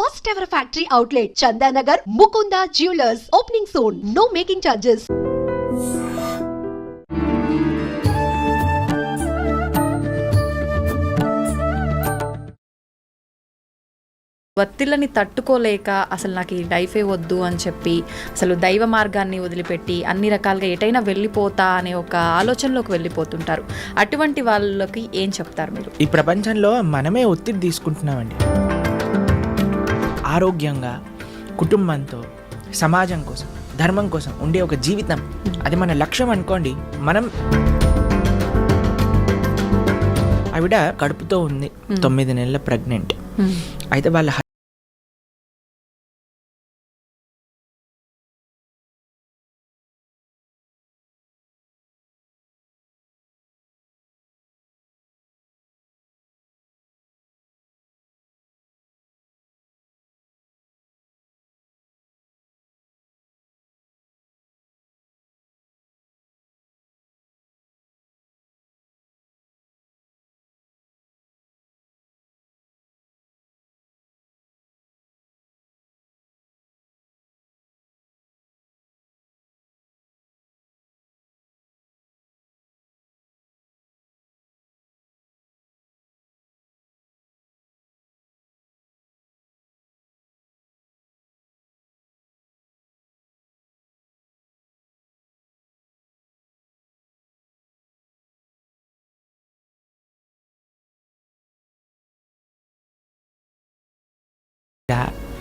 first ever factory outlet, Chandanagar, Mukunda Jewelers, opening soon. No making charges. ఒత్తిళ్ళని తట్టుకోలేక అసలు నాకు ఈ లైఫే వద్దు అని చెప్పి అసలు దైవ మార్గాన్ని వదిలిపెట్టి అన్ని రకాలుగా ఎటైనా వెళ్ళిపోతా అనే ఒక ఆలోచనలోకి వెళ్ళిపోతుంటారు. అటువంటి వాళ్ళకి ఏం చెప్తారు మీరు? ఈ ప్రపంచంలో మనమే ఒత్తిడి తీసుకుంటున్నామండి. ఆరోగ్యంగా, కుటుంబంతో, సమాజం కోసం, ధర్మం కోసం ఉండే ఒక జీవితం, అది మన లక్ష్యం అనుకోండి. మనం ఆవిడ కడుపుతో ఉంది, 9 నెలల ప్రెగ్నెంట్. అయితే వాళ్ళ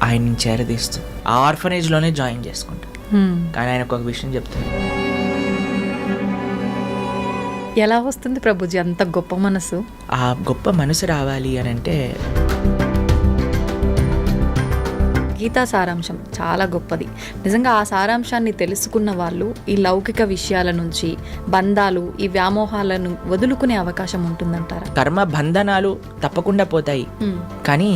ఆయన్ని చేరదీస్తూ ఆ ఆర్ఫనేజ్లోనే జాయిన్ చేసుకుంటాను. కానీ ఆయనకు ఒక విషయం చెప్తాను. ఎలా వస్తుంది ప్రభుజీ అంత గొప్ప మనసు? ఆ గొప్ప మనసు రావాలి అని అంటే గీతా సారాంశం చాలా గొప్పది. నిజంగా ఆ సారాంశాన్ని తెలుసుకున్న వాళ్ళు ఈ లౌకిక విషయాల నుంచి, బంధాలు, ఈ వ్యామోహాలను వదులుకునే అవకాశం ఉంటుందంటారా? కర్మ బంధనాలు తప్పకుండా పోతాయి. కానీ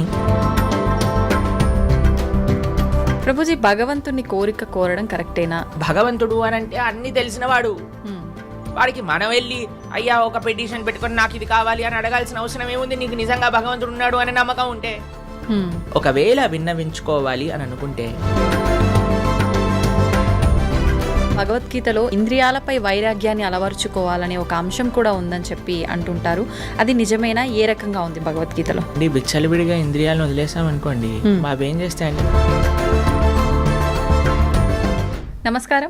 ప్రభుజీ, భగవంతుని కోరిక కోరడం కరెక్టేనా? భగవంతుడు అని అంటే అన్ని తెలిసినవాడు. వాడికి మనం వెళ్ళి అయ్యా ఒక పిటిషన్ పెట్టుకొని నాకు ఇది కావాలి అని అడగాల్సిన అవసరం ఏముంది? నీకు నిజంగా భగవంతుడు ఉన్నాడు అనే నమ్మకం ఉంటే. ఒకవేళ విన్నవించుకోవాలి అని అనుకుంటే, భగవద్గీతలో ఇంద్రియాలపై వైరాగ్యాన్ని అలవర్చుకోవాలనే ఒక అంశం కూడా ఉందని చెప్పి అంటుంటారు. అది నిజమేనా? ఏ రకంగా ఉంది భగవద్గీతలో? విచ్చలవిడిగా ఇంద్రియాలను వదిలేసాం అనుకోండి, అవేం చేస్తాయండి? నమస్కారం,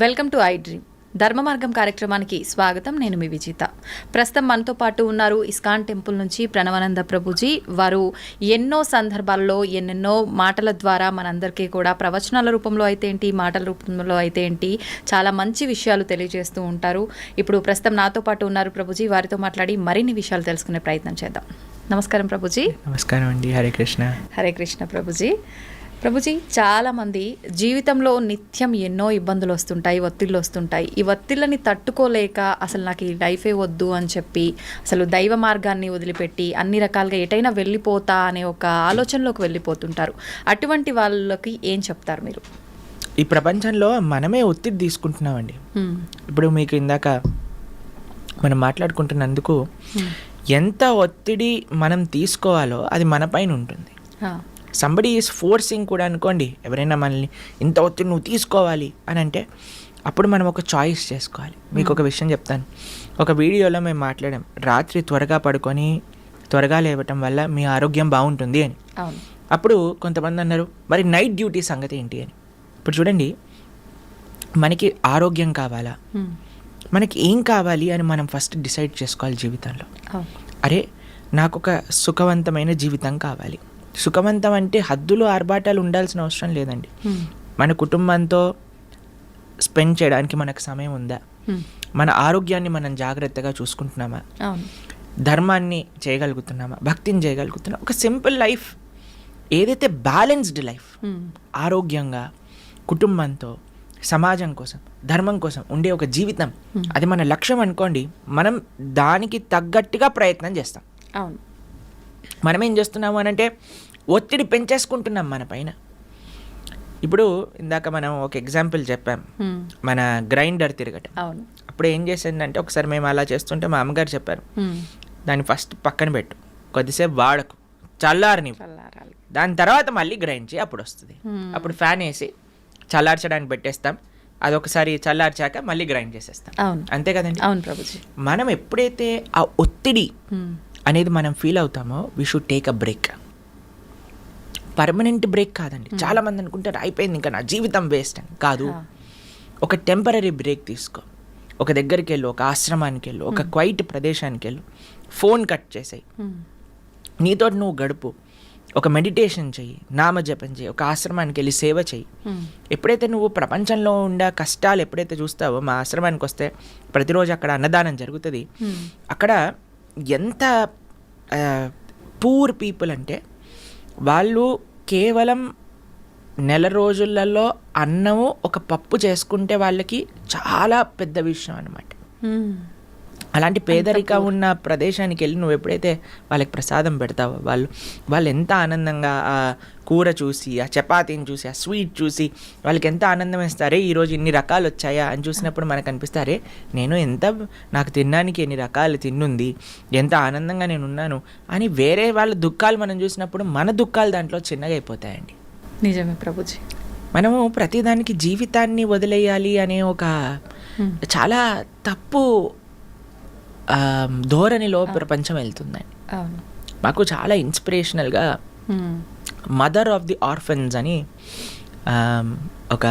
వెల్కమ్ టు ఐ డ్రీమ్. ధర్మ మార్గం కార్యక్రమానికి స్వాగతం. నేను మీ విజిత. ప్రస్తుతం మనతో పాటు ఉన్నారు ఇస్కాన్ టెంపుల్ నుంచి ప్రణవానంద ప్రభుజీ. వారు ఎన్నో సందర్భాల్లో ఎన్నెన్నో మాటల ద్వారా మనందరికీ కూడా ప్రవచనాల రూపంలో అయితే ఏంటి, మాటల రూపంలో అయితే ఏంటి, చాలా మంచి విషయాలు తెలియజేస్తూ ఉంటారు. ఇప్పుడు ప్రస్తుతం నాతో పాటు ఉన్నారు ప్రభుజీ. వారితో మాట్లాడి మరిన్ని విషయాలు తెలుసుకునే ప్రయత్నం చేద్దాం. నమస్కారం ప్రభుజీ. నమస్కారం అండి. హరే కృష్ణ. హరే కృష్ణ ప్రభుజీ. ప్రభుజీ, చాలామంది జీవితంలో నిత్యం ఎన్నో ఇబ్బందులు వస్తుంటాయి, ఒత్తిళ్ళు వస్తుంటాయి. ఈ ఒత్తిళ్ళని తట్టుకోలేక అసలు నాకు ఈ లైఫే వద్దు అని చెప్పి అసలు దైవ మార్గాన్ని వదిలిపెట్టి అన్ని రకాలుగా ఎటైనా వెళ్ళిపోతా అనే ఒక ఆలోచనలోకి వెళ్ళిపోతుంటారు. అటువంటి వాళ్ళకి ఏం చెప్తారు మీరు? ఈ ప్రపంచంలో మనమే ఒత్తిడి తీసుకుంటున్నామండి. ఇప్పుడు మీకు ఇందాక మనం మాట్లాడుకుంటున్నందుకు ఎంత ఒత్తిడి మనం తీసుకోవాలో అది మన పైన ఉంటుంది. సంబడి ఈజ్ ఫోర్సింగ్ కూడా అనుకోండి. ఎవరైనా మనల్ని ఇంత ఒత్తిడి నువ్వు తీసుకోవాలి అని అంటే అప్పుడు మనం ఒక చాయిస్ చేసుకోవాలి. మీకు ఒక విషయం చెప్తాను. ఒక వీడియోలో మేము మాట్లాడాం, రాత్రి త్వరగా పడుకొని త్వరగా లేవటం వల్ల మీ ఆరోగ్యం బాగుంటుంది అని. అప్పుడు కొంతమంది అన్నారు, మరి నైట్ డ్యూటీ సంగతి ఏంటి అని. ఇప్పుడు చూడండి, మనకి ఆరోగ్యం కావాలా, మనకి ఏం కావాలి అని మనం ఫస్ట్ డిసైడ్ చేసుకోవాలి జీవితంలో. అరే, నాకు ఒక సుఖవంతమైన జీవితం కావాలి. సుఖవంతం అంటే హద్దులు ఆర్భాటాలు ఉండాల్సిన అవసరం లేదండి. మన కుటుంబంతో స్పెండ్ చేయడానికి మనకు సమయం ఉందా? మన ఆరోగ్యాన్ని మనం జాగ్రత్తగా చూసుకుంటున్నామా? ధర్మాన్ని చేయగలుగుతున్నామా? భక్తిని చేయగలుగుతున్నామా? ఒక సింపుల్ లైఫ్, ఏదైతే బ్యాలెన్స్డ్ లైఫ్, ఆరోగ్యంగా, కుటుంబంతో, సమాజం కోసం, ధర్మం కోసం ఉండే ఒక జీవితం, అది మన లక్ష్యం అనుకోండి. మనం దానికి తగ్గట్టుగా ప్రయత్నం చేస్తాం. మనం ఏం చేస్తున్నాము అని అంటే ఒత్తిడి పెంచేసుకుంటున్నాం మన పైన. ఇప్పుడు ఇందాక మనం ఒక ఎగ్జాంపుల్ చెప్పాం, మన గ్రైండర్ తిరగటం. అప్పుడు ఏం చేసిందంటే, ఒకసారి మేము అలా చేస్తుంటే మా అమ్మగారు చెప్పారు, దాన్ని ఫస్ట్ పక్కన పెట్టు, కొద్దిసేపు వాడకు, చల్లారని. దాని తర్వాత మళ్ళీ గ్రైండ్ చేయి, అప్పుడు వస్తుంది. అప్పుడు ఫ్యాన్ వేసి చల్లార్చడానికి పెట్టేస్తాం, అదొకసారి చల్లార్చాక మళ్ళీ గ్రైండ్ చేసేస్తాం. అవును, అంతే కదండి. అవును ప్రభుజీ. మనం ఎప్పుడైతే ఆ ఒత్తిడి అనేది మనం ఫీల్ అవుతామో we should take a break. Permanent break కాదండి. చాలా మంది అనుకుంటారు అయిపోయింది ఇంకా నా జీవితం వేస్ట్ అని. కాదు, ఒక టెంపరీ బ్రేక్ తీసుకో. ఒక దగ్గరికి వెళ్ళు, ఒక ఆశ్రమానికి వెళ్ళు, ఒక క్వైట్ ప్రదేశానికి వెళ్ళు, ఫోన్ కట్ చేసేయి, నీతో నువ్వు గడుపు, ఒక మెడిటేషన్ చెయ్యి, నామజపం చెయ్యి, ఒక ఆశ్రమానికి వెళ్ళి సేవ చెయ్యి. ఎప్పుడైతే నువ్వు ప్రపంచంలో ఉండే కష్టాలు ఎప్పుడైతే చూస్తావో, మా ఆశ్రమానికి వస్తే ప్రతిరోజు అక్కడ అన్నదానం జరుగుతుంది. అక్కడ ఎంత పూర్ పీపుల్ అంటే వాళ్ళు కేవలం నెల రోజులలో అన్నము ఒక పప్పు చేసుకుంటే వాళ్ళకి చాలా పెద్ద విషయం అన్నమాట. అలాంటి పేదరికం ఉన్న ప్రదేశానికి వెళ్ళి నువ్వు ఎప్పుడైతే వాళ్ళకి ప్రసాదం పెడతావో వాళ్ళు ఎంత ఆనందంగా ఆ కూర చూసి, ఆ చపాతీని చూసి, ఆ స్వీట్ చూసి వాళ్ళకి ఎంత ఆనందం వేస్తారే, ఈరోజు ఇన్ని రకాలు వచ్చాయా అని చూసినప్పుడు మనకు అనిపిస్తారే నాకు తినడానికి ఎన్ని రకాలు తిన్నుంది, ఎంత ఆనందంగా నేను ఉన్నాను అని. వేరే వాళ్ళ దుఃఖాలు మనం చూసినప్పుడు మన దుఃఖాలు దాంట్లో చిన్నగా అయిపోతాయండి. నిజమే ప్రభుజీ. మనము ప్రతిదానికి జీవితాన్ని వదిలేయాలి అనే ఒక చాలా తప్పు ధోరణిలో ప్రపంచం వెళ్తుందండి. మాకు చాలా ఇన్స్పిరేషనల్గా మదర్ ఆఫ్ ది ఆర్ఫన్స్ అని ఒక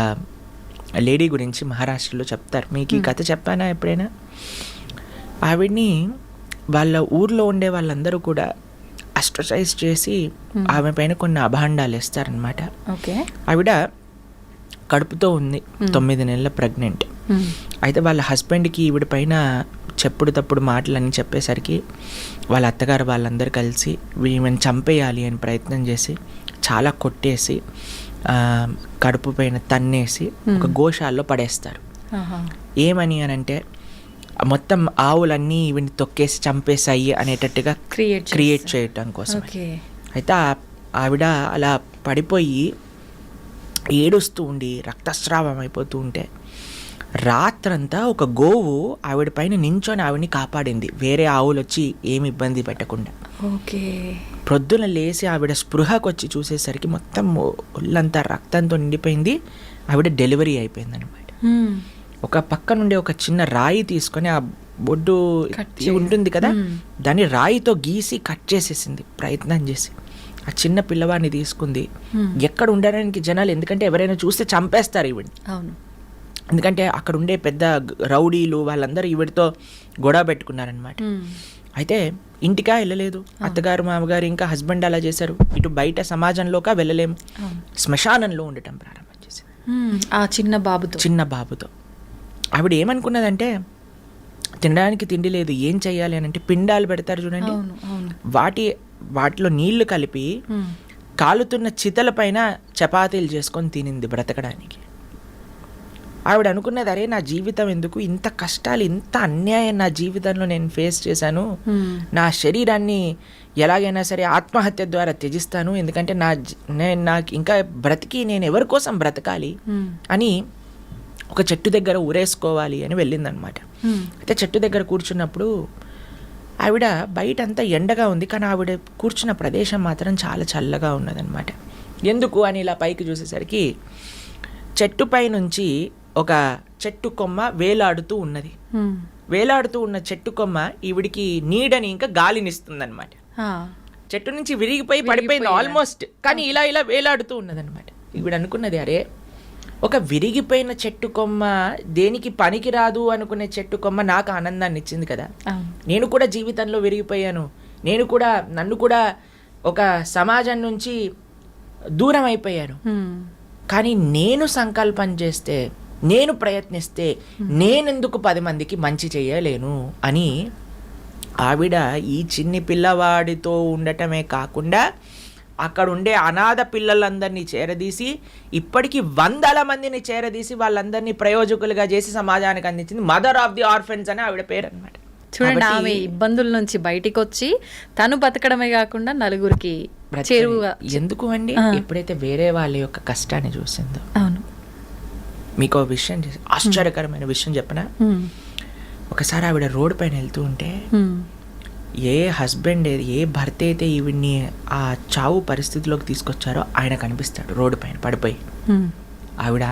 లేడీ గురించి మహారాష్ట్రలో చెప్తారు. మీకు ఈ కథ చెప్పానా ఎప్పుడైనా? ఆవిడ్ని వాళ్ళ ఊర్లో ఉండే వాళ్ళందరూ కూడా అస్ట్రసైజ్ చేసి ఆమె పైన కొన్ని అభాండాలు వేస్తారనమాట. ఆవిడ కడుపుతో ఉంది, 9 నెలల ప్రెగ్నెంట్. అయితే వాళ్ళ హస్బెండ్కి ఈవిడ పైన చెప్పుడు తప్పుడు మాటలని చెప్పేసరికి వాళ్ళ అత్తగారు వాళ్ళందరూ కలిసి ఈమెను చంపేయాలి అని ప్రయత్నం చేసి చాలా కొట్టేసి కడుపు పైన తన్నేసి ఒక గోశాలలో పడేస్తారు. ఏమని అని అంటే మొత్తం ఆవులన్నీ ఈవిని తొక్కేసి చంపేసాయి అనేటట్టుగా క్రియేట్ చేయటం కోసం. అయితే ఆవిడ అలా పడిపోయి ఏడుస్తూ ఉండి రక్తస్రావం అయిపోతూ ఉంటే రాత్రంతా ఒక గోవు ఆవిడ పైన నించొని ఆవిడని కాపాడింది, వేరే ఆవులు వచ్చి ఏమి ఇబ్బంది పెట్టకుండా. ప్రొద్దున లేసి ఆవిడ స్పృహకు వచ్చి చూసేసరికి మొత్తం ఒళ్ళంతా రక్తంతో నిండిపోయింది. ఆవిడ డెలివరీ అయిపోయింది అనమాట. ఒక పక్క నుండి ఒక చిన్న రాయి తీసుకొని ఆ బొడ్డు ఉంటుంది కదా, దాన్ని రాయితో గీసి కట్ చేసేసింది ప్రయత్నం చేసి. ఆ చిన్న పిల్లవాడిని తీసుకుంది. ఎక్కడ ఉండడానికి జనాలు, ఎందుకంటే ఎవరైనా చూస్తే చంపేస్తారు ఈవిడ్ని. ఎందుకంటే అక్కడ ఉండే పెద్ద రౌడీలు వాళ్ళందరూ ఈవిడితో గొడవ పెట్టుకున్నారనమాట. అయితే ఇంటికా వెళ్ళలేదు, అత్తగారు మామగారు ఇంకా హస్బెండ్ అలా చేశారు. ఇటు బయట సమాజంలోకా వెళ్ళలేము, శ్మశానంలో ఉండటం ప్రారంభం చేసింది ఆ చిన్న బాబుతో. ఆవిడ ఏమనుకున్నదంటే తినడానికి తిండి లేదు, ఏం చెయ్యాలి అని అంటే పిండాలు పెడతారు చూడండి, వాటిలో నీళ్లు కలిపి కాలుతున్న చితల పైన చపాతీలు చేసుకొని తినింది బ్రతకడానికి. ఆవిడ అనుకున్నది, అరే నా జీవితం ఎందుకు, ఇంత కష్టాలు ఇంత అన్యాయం నా జీవితంలో నేను ఫేస్ చేశాను, నా శరీరాన్ని ఎలాగైనా సరే ఆత్మహత్య ద్వారా త్యజిస్తాను, ఎందుకంటే నాకు ఇంకా బ్రతికి నేను ఎవరి కోసం బ్రతకాలి అని ఒక చెట్టు దగ్గర ఊరేసుకోవాలి అని వెళ్ళిందనమాట. అయితే చెట్టు దగ్గర కూర్చున్నప్పుడు ఆవిడ బయట అంతా ఎండగా ఉంది, కానీ ఆవిడ కూర్చున్న ప్రదేశం మాత్రం చాలా చల్లగా ఉన్నదనమాట. ఎందుకు అని ఇలా పైకి చూసేసరికి చెట్టుపై నుంచి ఒక చెట్టు కొమ్మ వేలాడుతూ ఉన్నది. వేలాడుతూ ఉన్న చెట్టు కొమ్మ ఈవిడికి నీడని ఇంకా గాలినిస్తుందన్నమాట. చెట్టు నుంచి విరిగిపోయి పడిపోయింది ఆల్మోస్ట్, కానీ ఇలా ఇలా వేలాడుతూ ఉన్నదన్నమాట. ఈవిడ అనుకున్నది, అరే ఒక విరిగిపోయిన చెట్టు కొమ్మ, దేనికి పనికి రాదు అనుకునే చెట్టు కొమ్మ నాకు ఆనందాన్ని ఇచ్చింది కదా, నేను కూడా జీవితంలో విరిగిపోయాను, నన్ను కూడా ఒక సమాజం నుంచి దూరం అయిపోయాను, కానీ నేను సంకల్పం చేస్తే, నేను ప్రయత్నిస్తే నేనెందుకు 10 మందికి మంచి చేయలేను అని ఆవిడ ఈ చిన్ని పిల్లవాడితో ఉండటమే కాకుండా అక్కడ ఉండే అనాథ పిల్లలందరినీ చేరదీసి ఇప్పటికీ 100 మందిని చేరదీసి వాళ్ళందరినీ ప్రయోజకులుగా చేసి సమాజానికి అందించింది. మదర్ ఆఫ్ ది ఆర్ఫన్స్ అని ఆవిడ పేరు అనమాట. చూడండి, ఆమె ఇబ్బందుల నుంచి బయటికి వచ్చి తను బతకడమే కాకుండా నలుగురికి చేరువుగా. ఎందుకు అండి, ఎప్పుడైతే వేరే వాళ్ళ యొక్క కష్టాన్ని చూసిందో. అవును, మీకు విషయం, ఆశ్చర్యకరమైన విషయం చెప్పనా. ఒకసారి ఆవిడ రోడ్డు పైన వెళ్తూ ఉంటే ఏ హస్బెండ్ ఏ భర్త అయితే ఈవిడ్ని ఆ చావు పరిస్థితిలోకి తీసుకొచ్చారో ఆయన కనిపిస్తాడు రోడ్డు పైన పడిపోయి. ఆవిడ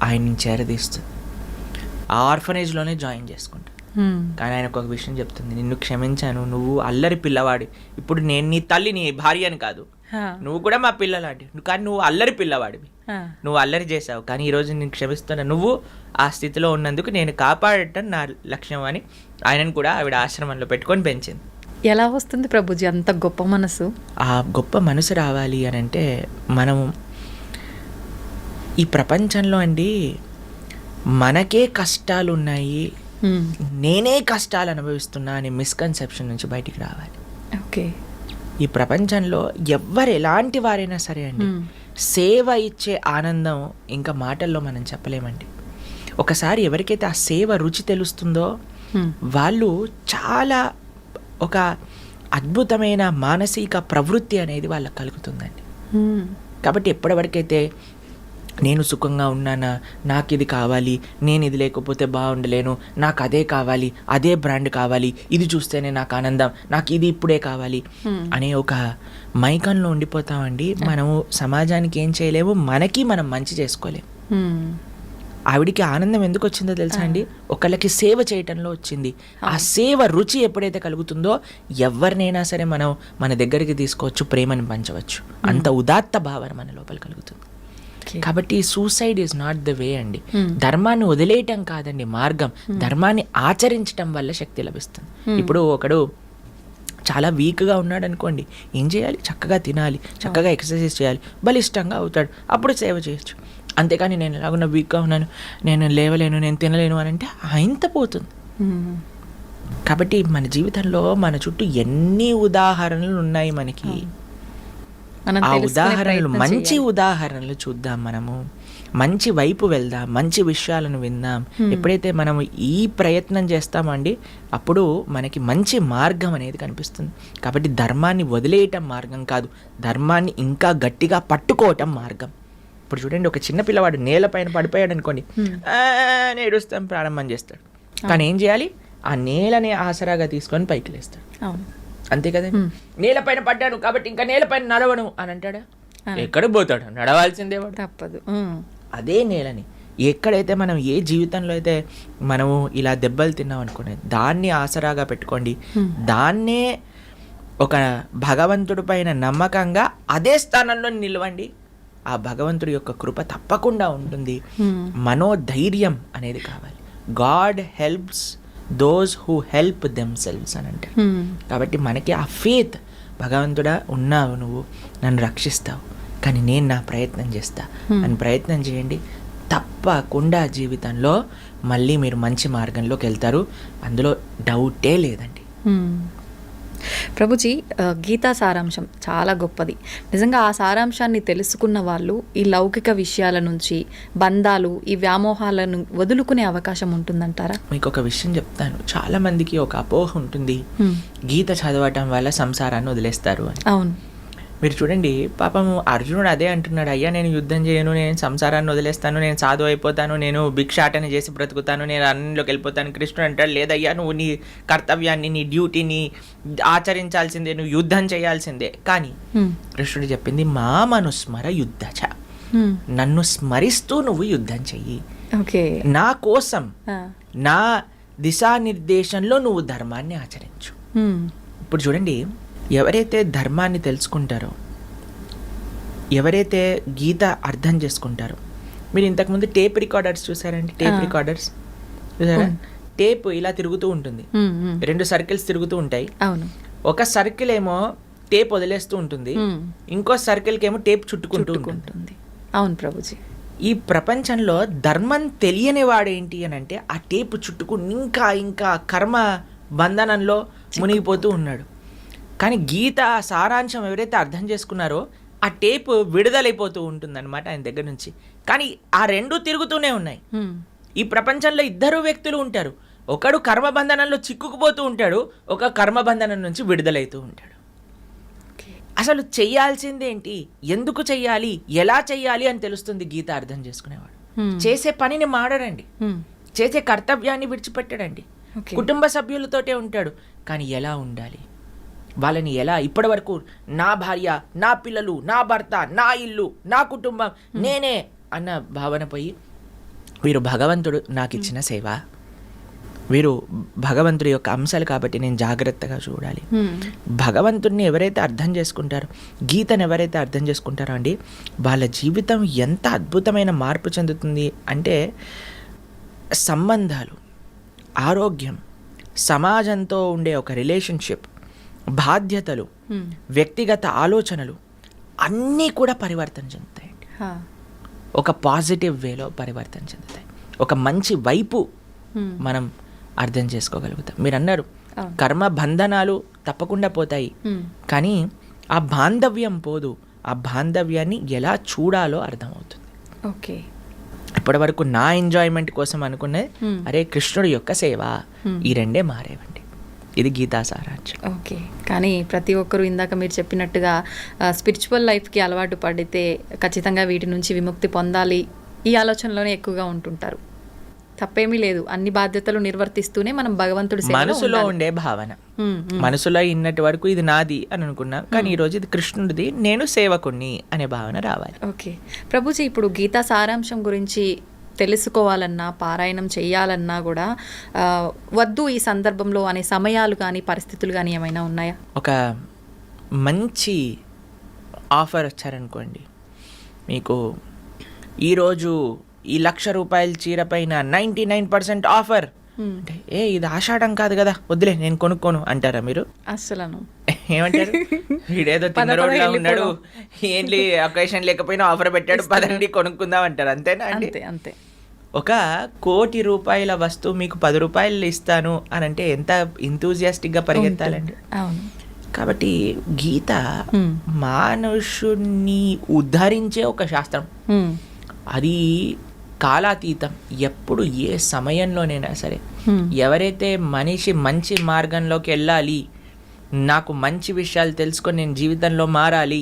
ఆయన్ని చేరదీస్తుంది, ఆ ఆర్ఫనేజ్లోనే జాయిన్ చేసుకుంటాడు. కానీ ఆయనకు ఒక విషయం చెప్తుంది, నిన్ను క్షమించాను, నువ్వు అల్లరి పిల్లవాడి, ఇప్పుడు నేను నీ తల్లి నీ భార్య అని కాదు, నువ్వు కూడా మా పిల్లలాంటి, కానీ నువ్వు అల్లరి పిల్లవాడివి, నువ్వు అల్లరి చేసావు, కానీ ఈరోజు నేను క్షమిస్తున్నా, నువ్వు ఆ స్థితిలో ఉన్నందుకు నేను కాపాడటం నా లక్ష్యం అని ఆయనను కూడా ఆవిడ ఆశ్రమంలో పెట్టుకొని పెంచింది. ఎలా వస్తుంది ప్రభుజీ అంత గొప్ప మనసు? ఆ గొప్ప మనసు రావాలి అని అంటే మనం ఈ ప్రపంచంలో అండి మనకే కష్టాలు ఉన్నాయి, నేనే కష్టాలు అనుభవిస్తున్నా అనే మిస్కన్సెప్షన్ నుంచి బయటికి రావాలి. ఓకే, ఈ ప్రపంచంలో ఎవ్వరు ఎలాంటి వారైనా సరే అండి, సేవ ఇచ్చే ఆనందం ఇంకా మాటల్లో మనం చెప్పలేమండి. ఒకసారి ఎవరికైతే ఆ సేవ రుచి తెలుస్తుందో వాళ్ళు చాలా ఒక అద్భుతమైన మానసిక ప్రవృత్తి అనేది వాళ్ళకి కలుగుతుందండి. కాబట్టి ఎప్పటివరకైతే నేను సుఖంగా ఉన్నానా, నాకు ఇది కావాలి, నేను ఇది లేకపోతే బాగుండలేను, నాకు అదే కావాలి, అదే బ్రాండ్ కావాలి, ఇది చూస్తేనే నాకు ఆనందం, నాకు ఇది ఇప్పుడే కావాలి అనే ఒక మైకంలో ఉండిపోతామండి. మనము సమాజానికి ఏం చేయలేము, మనకి మనం మంచి చేసుకోలేము. ఆవిడికి ఆనందం ఎందుకు వచ్చిందో తెలుసా అండి? ఒకళ్ళకి సేవ చేయటంలో వచ్చింది. ఆ సేవ రుచి ఎప్పుడైతే కలుగుతుందో ఎవరినైనా సరే మనం మన దగ్గరికి తీసుకోవచ్చు, ప్రేమను పంచవచ్చు. అంత ఉదాత్త భావన మన లోపల కలుగుతుంది. కాబట్టి suicide is not the way అండి. ధర్మాన్ని వదిలేయటం కాదండి మార్గం, ధర్మాన్ని ఆచరించటం వల్ల శక్తి లభిస్తుంది. ఇప్పుడు ఒకడు చాలా వీక్గా ఉన్నాడు అనుకోండి, ఏం చేయాలి? చక్కగా తినాలి, చక్కగా ఎక్సర్సైజ్ చేయాలి, బలిష్టంగా అవుతాడు, అప్పుడు సేవ చేయొచ్చు. అంతేకాని నేను ఎలాగున్నా వీక్గా ఉన్నాను, నేను లేవలేను, నేను తినలేను అని అంటే ఆయనతో పోతుంది. కాబట్టి మన జీవితంలో మన చుట్టూ ఎన్ని ఉదాహరణలు ఉన్నాయి మనకి. ఆ ఉదాహరణలు, మంచి ఉదాహరణలు చూద్దాం, మనము మంచి వైపు వెళ్దాం, మంచి విషయాలను విందాం. ఎప్పుడైతే మనము ఈ ప్రయత్నం చేస్తామండి అప్పుడు మనకి మంచి మార్గం అనేది కనిపిస్తుంది. కాబట్టి ధర్మాన్ని వదిలేయటం మార్గం కాదు, ధర్మాన్ని ఇంకా గట్టిగా పట్టుకోవటం మార్గం. ఇప్పుడు చూడండి, ఒక చిన్న పిల్లవాడు నేలపైన పడిపోయాడు అనుకోండి, ఏడుస్తాం ప్రారంభం చేస్తాడు. కానీ ఏం చేయాలి? ఆ నేలని ఆసరాగా తీసుకొని పైకి లేస్తాడు. అంతే కదండి. నేలపైన పడ్డాను కాబట్టి ఇంకా నేలపైన నడవను అని అంటాడా? ఎక్కడికి పోతాడు? నడవాల్సిందే వాడు, తప్పదు. అదే నేలని ఎక్కడైతే మనం ఏ జీవితంలో అయితే మనము ఇలా దెబ్బలు తిన్నాం అనుకునే దాన్ని ఆసరాగా పెట్టుకోండి, దాన్నే ఒక భగవంతుడి పైన నమ్మకంగా అదే స్థానంలో నిలవండి. ఆ భగవంతుడి యొక్క కృప తప్పకుండా ఉంటుంది. మనోధైర్యం అనేది కావాలి. God helps those who help themselves అని అంటారు. కాబట్టి మనకి ఆ ఫేత్, భగవంతుడా ఉన్నావు, నువ్వు నన్ను రక్షిస్తావు, కానీ నేను నా ప్రయత్నం చేస్తా అని ప్రయత్నం చేయండి. తప్పకుండా జీవితంలో మళ్ళీ మీరు మంచి మార్గంలోకి వెళ్తారు, అందులో డౌటే లేదండి. ప్రభుజీ, గీతా సారాంశం చాలా గొప్పది. నిజంగా ఆ సారాంశాన్ని తెలుసుకున్న వాళ్ళు ఈ లౌకిక విషయాల నుంచి, బంధాలు, ఈ వ్యామోహాలను వదులుకునే అవకాశం ఉంటుందంటారా? మీకు ఒక విషయం చెప్తాను. చాలా మందికి ఒక అపోహ ఉంటుంది, గీత చదవటం వల్ల సంసారాన్ని వదిలేస్తారు అని. అవును, మీరు చూడండి, పాపం అర్జునుడు అదే అంటున్నాడు, అయ్యా నేను యుద్ధం చేయను, నేను సంసారాన్ని వదిలేస్తాను, నేను సాధు అయిపోతాను, నేను భిక్షాటన చేసి బ్రతుకుతాను, నేను అన్నిలోకి వెళ్ళిపోతాను. కృష్ణుడు అంటాడు, లేదయ్యా నువ్వు నీ కర్తవ్యాన్ని, నీ డ్యూటీని ఆచరించాల్సిందే, నువ్వు యుద్ధం చేయాల్సిందే. కానీ కృష్ణుడు చెప్పింది మా మనుస్మర యుద్ధచ, నన్ను స్మరిస్తూ నువ్వు యుద్ధం చెయ్యి, నా కోసం నా దిశానిర్దేశంలో నువ్వు ధర్మాన్ని ఆచరించు. ఇప్పుడు చూడండి, ఎవరైతే ధర్మాన్ని తెలుసుకుంటారో, ఎవరైతే గీత అర్థం చేసుకుంటారో, మీరు ఇంతకుముందు టేప్ రికార్డర్స్ చూసారండి? టేప్ రికార్డర్స్ చూసారా? టేప్ ఇలా తిరుగుతూ ఉంటుంది, 2 సర్కిల్స్ తిరుగుతూ ఉంటాయి. ఒక సర్కిల్ ఏమో టేప్ వదిలేస్తూ ఉంటుంది, ఇంకో సర్కిల్కి ఏమో టేప్ చుట్టుకుంటూ ఉంటుంది. అవును ప్రభుజీ. ఈ ప్రపంచంలో ధర్మం తెలియని వాడేంటి అని అంటే ఆ టేప్ చుట్టుకుని ఇంకా ఇంకా కర్మ బంధనంలో మునిగిపోతూ ఉన్నాడు. కానీ గీత సారాంశం ఎవరైతే అర్థం చేసుకున్నారో ఆ టేప్ విడుదలైపోతూ ఉంటుందన్నమాట ఆయన దగ్గర నుంచి. కానీ ఆ 2 తిరుగుతూనే ఉన్నాయి. ఈ ప్రపంచంలో 2 వ్యక్తులు ఉంటారు, ఒకడు కర్మబంధనంలో చిక్కుకుపోతూ ఉంటాడు, ఒక కర్మబంధనం నుంచి విడుదలైతూ ఉంటాడు. అసలు చెయ్యాల్సిందేంటి, ఎందుకు చెయ్యాలి, ఎలా చెయ్యాలి అని తెలుస్తుంది గీత అర్థం చేసుకునేవాడు. చేసే పనిని మాడడండి, చేసే కర్తవ్యాన్ని విడిచిపెట్టడండి, కుటుంబ సభ్యులతోటే ఉంటాడు, కానీ ఎలా ఉండాలి, వాళ్ళని ఎలా ఇప్పటి వరకు నా భార్య, నా పిల్లలు, నా భర్త, నా ఇల్లు, నా కుటుంబం, నేనే అన్న భావన పోయి వీరు భగవంతుడు నాకు ఇచ్చిన సేవ, వీరు భగవంతుడి యొక్క అంశాలు కాబట్టి నేను జాగ్రత్తగా చూడాలి. భగవంతుడిని ఎవరైతే అర్థం చేసుకుంటారో, గీతను ఎవరైతే అర్థం చేసుకుంటారో అండి, వాళ్ళ జీవితం ఎంత అద్భుతమైన మార్పు చెందుతుంది అంటే సంబంధాలు, ఆరోగ్యం, సమాజంతో ఉండే ఒక రిలేషన్షిప్, బాధ్యతలు, వ్యక్తిగత ఆలోచనలు అన్నీ కూడా పరివర్తన చెందుతాయండి. ఒక పాజిటివ్ వేలో పరివర్తన చెందుతాయి. ఒక మంచి వైపు మనం అర్థం చేసుకోగలుగుతాం. మీరు అన్నారు కర్మ బంధనాలు తప్పకుండా పోతాయి, కానీ ఆ బాంధవ్యం పోదు. ఆ బాంధవ్యాన్ని ఎలా చూడాలో అర్థమవుతుంది. ఓకే, ఇప్పటి వరకు నా ఎంజాయ్మెంట్ కోసం అనుకునే అరే కృష్ణుడి యొక్క సేవ, ఈ రెండే మారేవండి. ఇది గీతా సారాంశం. ఓకే, కానీ ప్రతి ఒక్కరూ ఇందాక మీరు చెప్పినట్టుగా స్పిరిచువల్ లైఫ్కి అలవాటు పడితే ఖచ్చితంగా వీటి నుంచి విముక్తి పొందాలి ఈ ఆలోచనలోనే ఎక్కువగా ఉంటుంటారు. తప్పేమీ లేదు, అన్ని బాధ్యతలు నిర్వర్తిస్తూనే మనం భగవంతుడి మనసులో ఉండే భావన, మనసులో ఇన్నటి వరకు ఇది నాది అని అనుకున్నా, కానీ ఈరోజు ఇది కృష్ణుడిది, నేను సేవకుణ్ణి అనే భావన రావాలి. ఓకే ప్రభుజీ, ఇప్పుడు గీతా సారాంశం గురించి తెలుసుకోవాలన్నా, పారాయణం చేయాలన్నా కూడా వద్దు ఈ సందర్భంలో అనే సమయాలు కానీ పరిస్థితులు కానీ ఏమైనా ఉన్నాయా? ఒక మంచి ఆఫర్ వచ్చారనుకోండి, మీకు ఈరోజు ఈ 1,00,000 రూపాయల చీర పైన 99% ఆఫర్ అంటే, ఇది ఆషాఢం కాదు కదా, వద్దులే నేను కొనుక్కోను అంటారా మీరు? అసలు ఏమంటారు? వీడేదో తిన్నరోడ్లా ఉన్నాడు, ఏంటి అకేషన్ లేకపోయినా ఆఫర్ పెట్టాడు, పదండి కొనుక్కుందాం అంటారు. అంతేనా అండి? అంతే. ఒక 1,00,00,000 రూపాయల వస్తువు మీకు 10 రూపాయలు ఇస్తాను అని అంటే ఎంత ఇంతూజియాస్టిక్గా పరిగెత్తాలండి. అవును. కాబట్టి గీత మనుషుణ్ణి ఉద్ధరించే ఒక శాస్త్రం. అది కాలాతీతం. ఎప్పుడు ఏ సమయంలోనైనా సరే ఎవరైతే మనిషి మంచి మార్గంలోకి వెళ్ళాలి, నాకు మంచి విషయాలు తెలుసుకొని నేను జీవితంలో మారాలి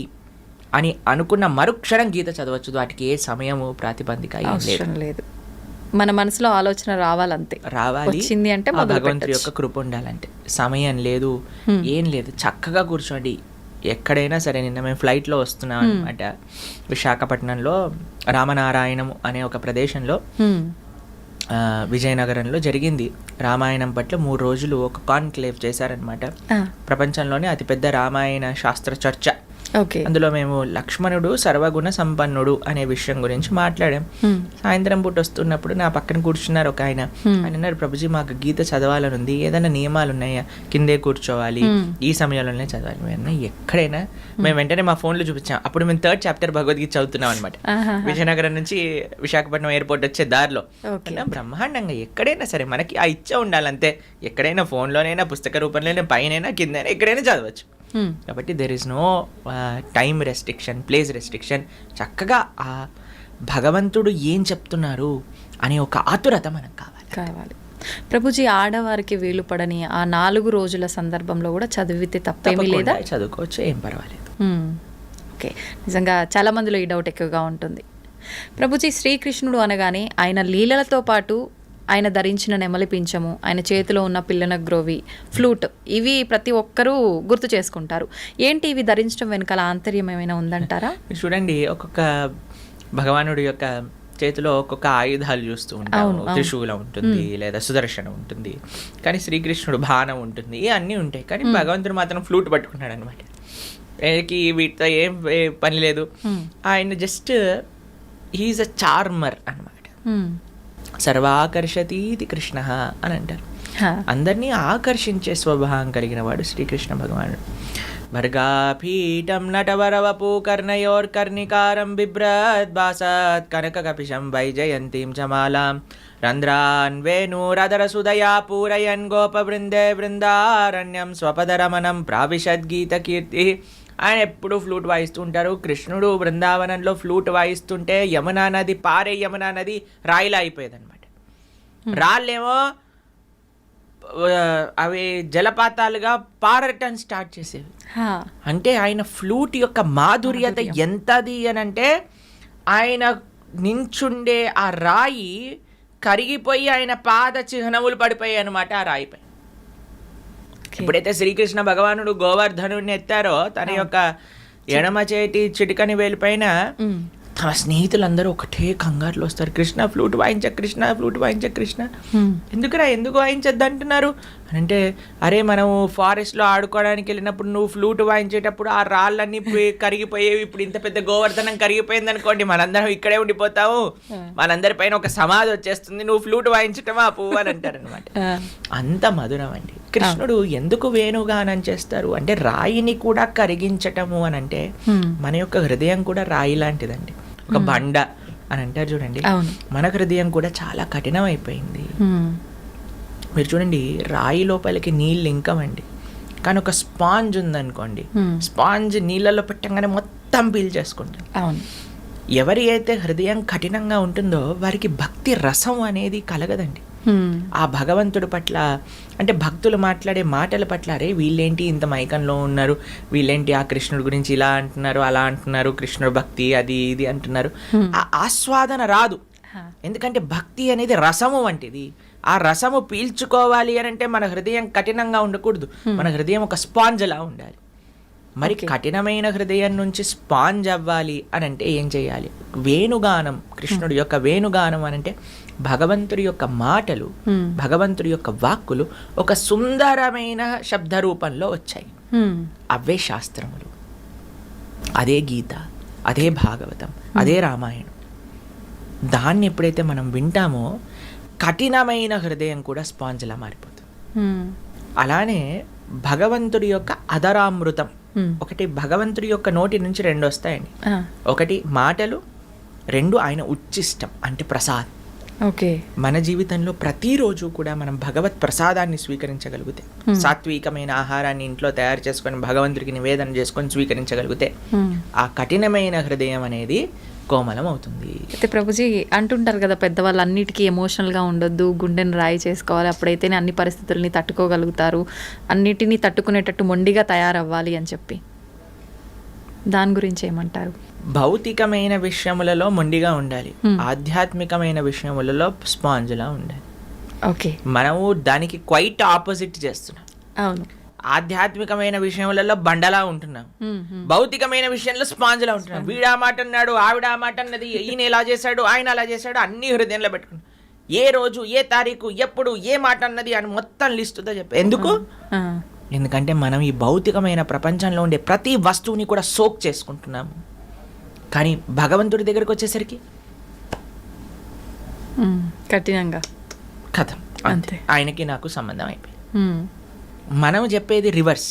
అని అనుకున్న మరుక్షణం గీత చదవచ్చు. వాటికి ఏ సమయము ప్రాతిపదిక లేదు. మన మనసులో ఆలోచన రావాలంతే, రావాలి. వచ్చింది అంటే భగవంతుడి యొక్క కృప ఉండాలంటే. సమయం లేదు, ఏం లేదు, చక్కగా కూర్చోండి. ఎక్కడైనా సరే, నిన్న మేము ఫ్లైట్లో వస్తున్నాం అనమాట, విశాఖపట్నంలో రామనారాయణము అనే ఒక ప్రదేశంలో, విజయనగరంలో జరిగింది. రామాయణం పట్ల 3 రోజులు ఒక కాన్క్లేవ్ చేశారనమాట. ప్రపంచంలోనే అతిపెద్ద రామాయణ శాస్త్ర చర్చ. అందులో మేము లక్ష్మణుడు సర్వగుణ సంపన్నుడు అనే విషయం గురించి మాట్లాడాం. సాయంత్రం పూట వస్తున్నప్పుడు నా పక్కన కూర్చున్నారు ఒక ఆయన. ఆయన అన్నారు, ప్రభుజీ మాకు గీత చదవాలని ఉంది, ఏదైనా నియమాలు ఉన్నాయా? కిందే కూర్చోవాలి, ఈ సమయంలోనే చదవాలి. మేము ఎక్కడైనా మేము వెంటనే మా ఫోన్లో చూపించాం. అప్పుడు మేము 3rd చాప్టర్ భగవద్గీత చదువుతున్నాం అనమాట. విజయనగరం నుంచి విశాఖపట్నం ఎయిర్పోర్ట్ వచ్చే దారిలో. బ్రహ్మాండంగా ఎక్కడైనా సరే మనకి ఆ ఇచ్చ ఉండాలంతే. ఎక్కడైనా ఫోన్లోనైనా, పుస్తక రూపంలోనైనా, పైనైనా కిందైనా ఎక్కడైనా చదవచ్చు. కాబట్టి there is no time restriction, place restriction. చక్కగా ఆ భగవంతుడు ఏం చెప్తున్నారు అనే ఒక ఆతురత మనకు కావాలి. ప్రభుజీ, ఆడవారికి వీలు పడని ఆ 4 రోజుల సందర్భంలో కూడా చదివితే తప్పేమీ లేదా? చదువుకోవచ్చు, ఏం పర్వాలేదు. ఓకే, నిజంగా చాలా మందిలో ఈ డౌట్ ఎక్కువగా ఉంటుంది. ప్రభుజీ, శ్రీకృష్ణుడు అనగానే ఆయన లీలలతో పాటు ఆయన ధరించిన నెమలి పింఛము, ఆయన చేతిలో ఉన్న పిల్లన గ్రోవి, ఫ్లూట్, ఇవి ప్రతి ఒక్కరూ గుర్తు చేసుకుంటారు. ఏంటి ఇవి ధరించడం వెనకాల ఆంతర్యం ఏమైనా ఉందంటారా? చూడండి, ఒక్కొక్క భగవానుడి యొక్క చేతిలో ఒక్కొక్క ఆయుధాలు చూస్తూ ఉంటాము. త్రిశూలం ఉంటుంది, లేదా సుదర్శనం ఉంటుంది, కానీ శ్రీకృష్ణుడు బాణం ఉంటుంది, అన్నీ ఉంటాయి. కానీ భగవంతుడు మాత్రం ఫ్లూట్ పట్టుకున్నాడు అనమాట. వీటితో ఏం పని లేదు. ఆయన జస్ట్ హీఈస్ అ చార్మర్ అనమాట. సర్వాకర్షతీతి కృష్ణ అని అంటారు. అందరినీ ఆకర్షించే స్వభావం కలిగిన వాడు శ్రీకృష్ణ భగవానుడు. భర్గాపీఠం నటవరవపు కర్ణయోర్కర్ణికారం బిభ్రద్భాసత్ కనకకపిశం వైజయంతీం చమాలాం రంధ్రాన్ వేణురదరసుదయా పూరయన్ గోపవృందే బృందారణ్యం స్వపదరమణం ప్రావిశద్గీత కీర్తి. ఆయన ఎప్పుడు ఫ్లూట్ వాయిస్తూ ఉంటారు. కృష్ణుడు బృందావనంలో ఫ్లూట్ వాయిస్తుంటే యమునా నది, పారే యమునా నది రాయిలా అయిపోయేది అనమాట. రాళ్ళేమో అవి జలపాతాలుగా పారటం స్టార్ట్ చేసేవి. అంటే ఆయన ఫ్లూట్ యొక్క మాధుర్యత ఎంతది అని అంటే, ఆయన నించుండే ఆ రాయి కరిగిపోయి ఆయన పాద చిహ్నములు పడిపోయాయి అనమాట ఆ రాయిపై. ఎప్పుడైతే శ్రీకృష్ణ భగవానుడు గోవర్ధనుడిని ఎత్తారో తన యొక్క ఎడమ చేతి చిటికని వేలిపైన తమ స్నేహితులందరూ ఒకటే కంగారులో వస్తారు, కృష్ణ ఫ్లూట్ వాయించ కృష్ణ, ఫ్లూట్ వాయించ కృష్ణ. ఎందుకు వాయించద్దు అంటున్నారు అని అంటే, అరే మనం ఫారెస్ట్లో ఆడుకోవడానికి వెళ్ళినప్పుడు నువ్వు ఫ్లూట్ వాయించేటప్పుడు ఆ రాళ్ళన్నీ కరిగిపోయేవి, ఇప్పుడు ఇంత పెద్ద గోవర్ధనం కరిగిపోయింది అనుకోండి, మనందరం ఇక్కడే ఉండిపోతాము, మనందరి పైన ఒక సమాధి వచ్చేస్తుంది, నువ్వు ఫ్లూట్ వాయించటమా పువ్వు అని అంటారు అనమాట. అంత మధురం అండి. కృష్ణుడు ఎందుకు వేణుగానం చేస్తారు అంటే, రాయిని కూడా కరిగించటము అని అంటే, మన యొక్క హృదయం కూడా రాయి లాంటిదండి, ఒక బండ అని అంటారు చూడండి. మన హృదయం కూడా చాలా కఠినం అయిపోయింది. మీరు చూడండి, రాయి లోపలికి నీళ్ళు ఇంకమండి, కానీ ఒక స్పాంజ్ ఉందనుకోండి, స్పాంజ్ నీళ్ళలో పెట్టంగానే మొత్తం పీల్చేసుకుంటుంది. ఎవరి అయితే హృదయం కఠినంగా ఉంటుందో వారికి భక్తి రసం అనేది కలగదండి. ఆ భగవంతుడి పట్ల అంటే భక్తులు మాట్లాడే మాటల పట్ల, అరే వీళ్ళేంటి ఇంత మైకంలో ఉన్నారు, వీళ్ళేంటి ఆ కృష్ణుడి గురించి ఇలా అంటున్నారు, అలా అంటున్నారు, కృష్ణుడు భక్తి అది ఇది అంటున్నారు, ఆ ఆస్వాదన రాదు. ఎందుకంటే భక్తి అనేది రసము వంటిది. ఆ రసము పీల్చుకోవాలి అని అంటే మన హృదయం కఠినంగా ఉండకూడదు, మన హృదయం ఒక స్పాంజ్ లా ఉండాలి. మరి కఠినమైన హృదయం నుంచి స్పాంజ్ అవ్వాలి అని అంటే ఏం చేయాలి? వేణుగానం, కృష్ణుడి యొక్క వేణుగానం అని అంటే భగవంతుడి యొక్క మాటలు, భగవంతుడి యొక్క వాక్కులు ఒక సుందరమైన శబ్ద రూపంలో వచ్చాయి. అవే శాస్త్రములు, అదే గీత, అదే భాగవతం, అదే రామాయణం. దాన్ని ఎప్పుడైతే మనం వింటామో కఠినమైన హృదయం కూడా స్పాంజ్లా మారిపోతుంది. అలానే భగవంతుడి యొక్క అధరామృతం, ఒకటి భగవంతుడి యొక్క నోటి నుంచి రెండు వస్తాయండి. ఒకటి మాటలు, రెండు ఆయన ఉచ్చిష్టం అంటే ప్రసాదం. మన జీవితంలో ప్రతిరోజు కూడా మనం భగవత్ ప్రసాదాన్ని స్వీకరించగలిగితే, సాత్వికమైన ఆహారాన్ని ఇంట్లో తయారు చేసుకొని భగవంతుడికి నివేదన చేసుకొని స్వీకరించగలిగితే ఆ కఠినమైన హృదయం అనేది కోమలం అవుతుంది. అయితే ప్రభుజీ అంటుంటారు కదా పెద్దవాళ్ళు, అన్నిటికీ ఎమోషనల్గా ఉండొద్దు, గుండెని రాయి చేసుకోవాలి, అప్పుడైతేనే అన్ని పరిస్థితుల్ని తట్టుకోగలుగుతారు, అన్నిటినీ తట్టుకునేటట్టు మొండిగా తయారవ్వాలి అని చెప్పి, దాని గురించి ఏమంటారు? భౌతికమైన విషయములలో మొండిగా ఉండాలి, ఆధ్యాత్మికమైన విషయములలో స్పాంజ్లా ఉండాలి. మనము దానికి క్వైట్ ఆపోజిట్ చేస్తున్నాం. అవును, ఆధ్యాత్మికమైన విషయములలో బండలా ఉంటున్నాం, భౌతికమైన విషయంలో స్పాంజ్లా ఉంటున్నాం. వీడా మాట అన్నాడు, ఆవిడ మాట అన్నది, ఈయన ఇలా చేశాడు, ఆయన అలా చేశాడు, అన్ని హృదయంలో పెట్టుకున్నాం. ఏ రోజు, ఏ తారీఖు, ఎప్పుడు, ఏ మాట అన్నది అని మొత్తం లిస్టుతో చెప్పి. ఎందుకు? ఎందుకంటే మనం ఈ భౌతికమైన ప్రపంచంలో ఉండే ప్రతి వస్తువుని కూడా సోక్ చేసుకుంటున్నాము. కానీ భగవంతుడి దగ్గరకు వచ్చేసరికి కఠినంగా కథం, అంతే, ఆయనకి నాకు సంబంధం అయిపోయింది. మనం చెప్పేది రివర్స్.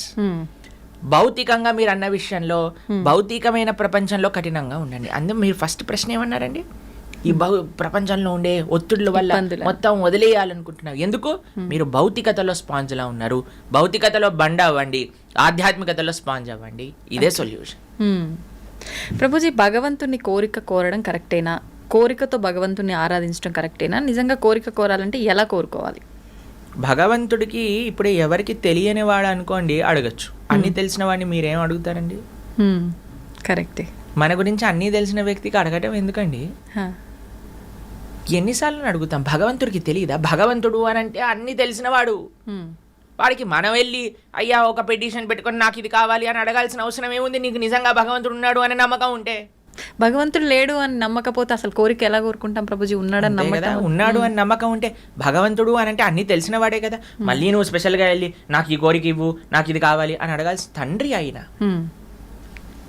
భౌతికంగా మీరు అన్న విషయంలో, భౌతికమైన ప్రపంచంలో కఠినంగా ఉండండి. అందులో మీరు ఫస్ట్ ప్రశ్న ఏమన్నారండి? ఈ ప్రపంచంలో ఉండే ఒత్తిడుల వల్ల మొత్తం వదిలేయాలనుకుంటున్నారు. ఎందుకు? మీరు భౌతికతలో స్పాంజ్లా ఉన్నారు. భౌతికతలో బండ అవ్వండి, ఆధ్యాత్మికతలో స్పాంజ్ అవ్వండి. ఇదే సొల్యూషన్. ప్రభుజీ, భగవంతుని కోరడం కరెక్టేనా? కోరికతో భగవంతుని ఆరాధించడం కరెక్టేనా? నిజంగా కోరిక కోరాలంటే ఎలా కోరుకోవాలి? భగవంతుడికి ఇప్పుడు ఎవరికి తెలియని వాడు అనుకోండి అడగచ్చు. అన్ని తెలిసిన వాడిని మీరేం అడుగుతారండి? కరెక్టే. మన గురించి అన్నీ తెలిసిన వ్యక్తికి అడగటం ఎందుకండి? ఎన్నిసార్లు అడుగుతాం? భగవంతుడికి తెలియదా? భగవంతుడు అని అంటే అన్ని తెలిసిన వాడు. వాడికి మనం వెళ్ళి అయ్యా ఒక పిటిషన్ పెట్టుకొని నాకు ఇది కావాలి అని అడగాల్సిన అవసరం ఏముంది? నీకు నిజంగా భగవంతుడు ఉన్నాడు అనే నమ్మకం ఉంటే. భగవంతుడు లేడు అని నమ్మకపోతే అసలు కోరిక ఎలా కోరుకుంటాం ప్రభుజీ? ఉన్నాడని నమ్మకం, ఉన్నాడు అని నమ్మకం ఉంటే, భగవంతుడు అని అంటే అన్ని తెలిసిన వాడే కదా. మళ్ళీ నువ్వు స్పెషల్గా వెళ్ళి నాకు ఈ కోరిక ఇవ్వు, నాకు ఇది కావాలి అని అడగాల్సిన తండ్రి ఆయన.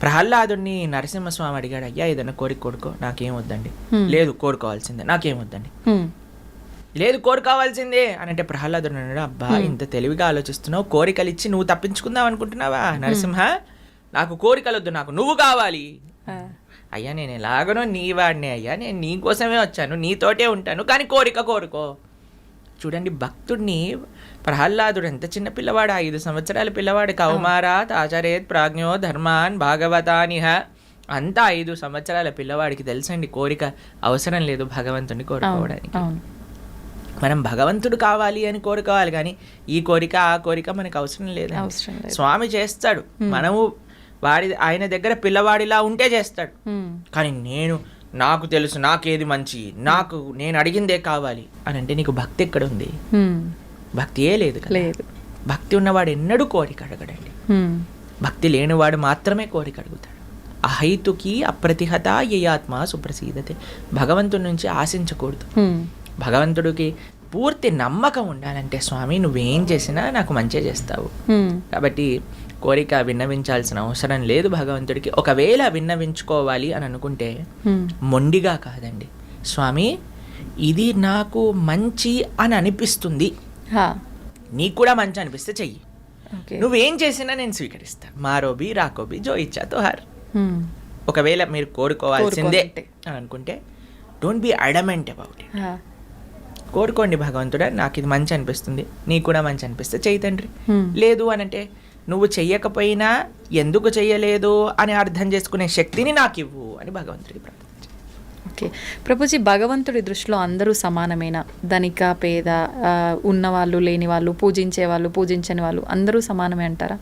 ప్రహ్లాదుడిని నరసింహస్వామి అడిగాడు, అయ్యా ఏదైనా కోరిక కోరుకో, నాకేం వద్దండి. లేదు కోరుకోవాల్సిందే. నాకేం వద్దండి. లేదు కోరుకోవాల్సిందే అని అంటే ప్రహ్లాదుడు అన్నాడు, అబ్బా ఇంత తెలివిగా ఆలోచిస్తున్నావు, కోరికలు ఇచ్చి నువ్వు తప్పించుకుందాం అనుకుంటున్నావా? నరసింహ, నాకు కోరికలు వద్దు, నాకు నువ్వు కావాలి. అయ్యా నేను ఎలాగనో నీ వాడిని అయ్యా, నేను నీ కోసమే వచ్చాను, నీతోటే ఉంటాను, కానీ కోరిక కోరుకో. చూడండి, భక్తుడిని ప్రహ్లాదుడు ఎంత చిన్న పిల్లవాడు, 5 సంవత్సరాల పిల్లవాడు. కౌమారాత్ ఆచరేత్ ప్రాజ్ఞో ధర్మాన్ భాగవతానిహ. అంతా 5 సంవత్సరాల పిల్లవాడికి తెలుసండి కోరిక అవసరం లేదు భగవంతుడిని కోరుకోవడానికి. మనం భగవంతుడు కావాలి అని కోరుకోవాలి, కానీ ఈ కోరిక ఆ కోరిక మనకు అవసరం లేదు. స్వామి చేస్తాడు, మనము ఆయన దగ్గర పిల్లవాడిలా ఉంటే చేస్తాడు. కానీ నాకు తెలుసు, నాకేది మంచి, నేను అడిగిందే కావాలి అని అంటే నీకు భక్తి ఎక్కడ ఉంది? భక్తియే లేదు. భక్తి ఉన్నవాడు ఎన్నడూ కోరిక అడగడండి. భక్తి లేనివాడు మాత్రమే కోరిక అడుగుతాడు. అహైతుకి అప్రతిహత యయాత్మ సుప్రసీదతే. భగవంతుడి నుంచి ఆశించకూడదు. భగవంతుడికి పూర్తి నమ్మకం ఉండాలంటే, స్వామి నువ్వేం చేసినా నాకు మంచి చేస్తావు, కాబట్టి కోరిక విన్నవించాల్సిన అవసరం లేదు భగవంతుడికి. ఒకవేళ విన్నవించుకోవాలి అని అనుకుంటే మొండిగా కాదండి, స్వామి ఇది నాకు మంచి అని అనిపిస్తుంది, నీకు కూడా మంచి అనిపిస్తే చెయ్యి, నువ్వేం చేసినా నేను స్వీకరిస్తా, మారోబి రాకోబి జో ఇచ్చా తోహార్. ఒకవేళ మీరు కోరుకోవాల్సిందే అని అనుకుంటే don't be adamant about it. కోరుకోండి, భగవంతుడా నాకు ఇది మంచి అనిపిస్తుంది, నీకు కూడా మంచి అనిపిస్తే చెయ్యి తండ్రి. లేదు అనంటే నువ్వు చెయ్యకపోయినా ఎందుకు చెయ్యలేదు అని అర్థం చేసుకునే శక్తిని నాకు ఇవ్వు అని భగవంతుడికి ప్రార్థించారు. ఓకే ప్రభుజీ, భగవంతుడి దృష్టిలో అందరూ సమానమైన, ధనిక పేద, ఉన్నవాళ్ళు లేని వాళ్ళు, పూజించే వాళ్ళు పూజించని వాళ్ళు అందరూ సమానమే అంటారా?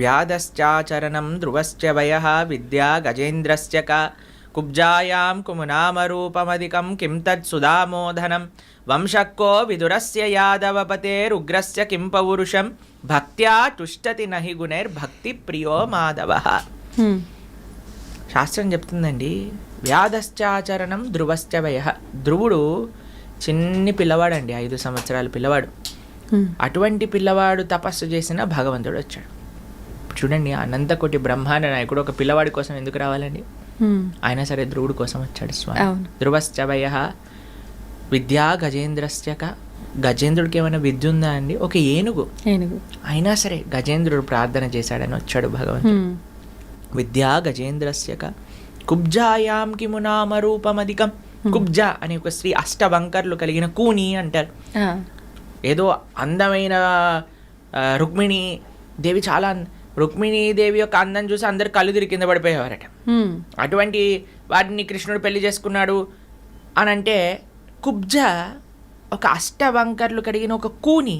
వ్యాధశ్చాచరణం ధ్రువశ్చ వయః విద్యా గజేంద్రశ్చ క కుబ్జాయాం కుమునామరూపమధికం కిం తత్ సుధామోధనం వంశక్కో విదురస్య యాదవపతేరుగ్రస్య కిం పౌరుషం భక్త్యా తుష్టతి నహి గుణైర్భక్తి ప్రియో మాధవః. శాస్త్రం చెప్తుందండి, వ్యాధశ్చాచరణం ధ్రువశ్చ వయః. ధ్రువుడు చిన్ని పిల్లవాడండి, 5 సంవత్సరాల పిల్లవాడు. అటువంటి పిల్లవాడు తపస్సు చేసిన భగవంతుడు వచ్చాడు. చూడండి, అనంతకోటి బ్రహ్మాండ నాయకుడు ఒక పిల్లవాడి కోసం ఎందుకు రావాలండి? అయినా సరే ధ్రువుడు కోసం వచ్చాడు స్వామి. ధ్రువశ్చ వయః విద్యా గజేంద్రశ్చ క. గజేంద్రుడికి ఏమైనా విద్య ఉందా అండి? ఒక ఏనుగు. అయినా సరే గజేంద్రుడు ప్రార్థన చేశాడని వచ్చాడు భగవంతుడు. విద్యా గజేంద్రస్య క కుబ్జాయాం కిమునామరూపమధికం. కుబ్జ అనే ఒక స్త్రీ, అష్టవంకర్లు కలిగిన కూని అంటారు. ఏదో అందమైన రుక్మిణీ దేవి, చాలా రుక్మిణీదేవి యొక్క అందం చూసి అందరు కళ్ళు తిరిగి కింద పడిపోయేవారట. అటువంటి వాటిని కృష్ణుడు పెళ్లి చేసుకున్నాడు అని అంటే, కుబ్జ ఒక అష్టవంకర్లు కలిగిన ఒక కూని.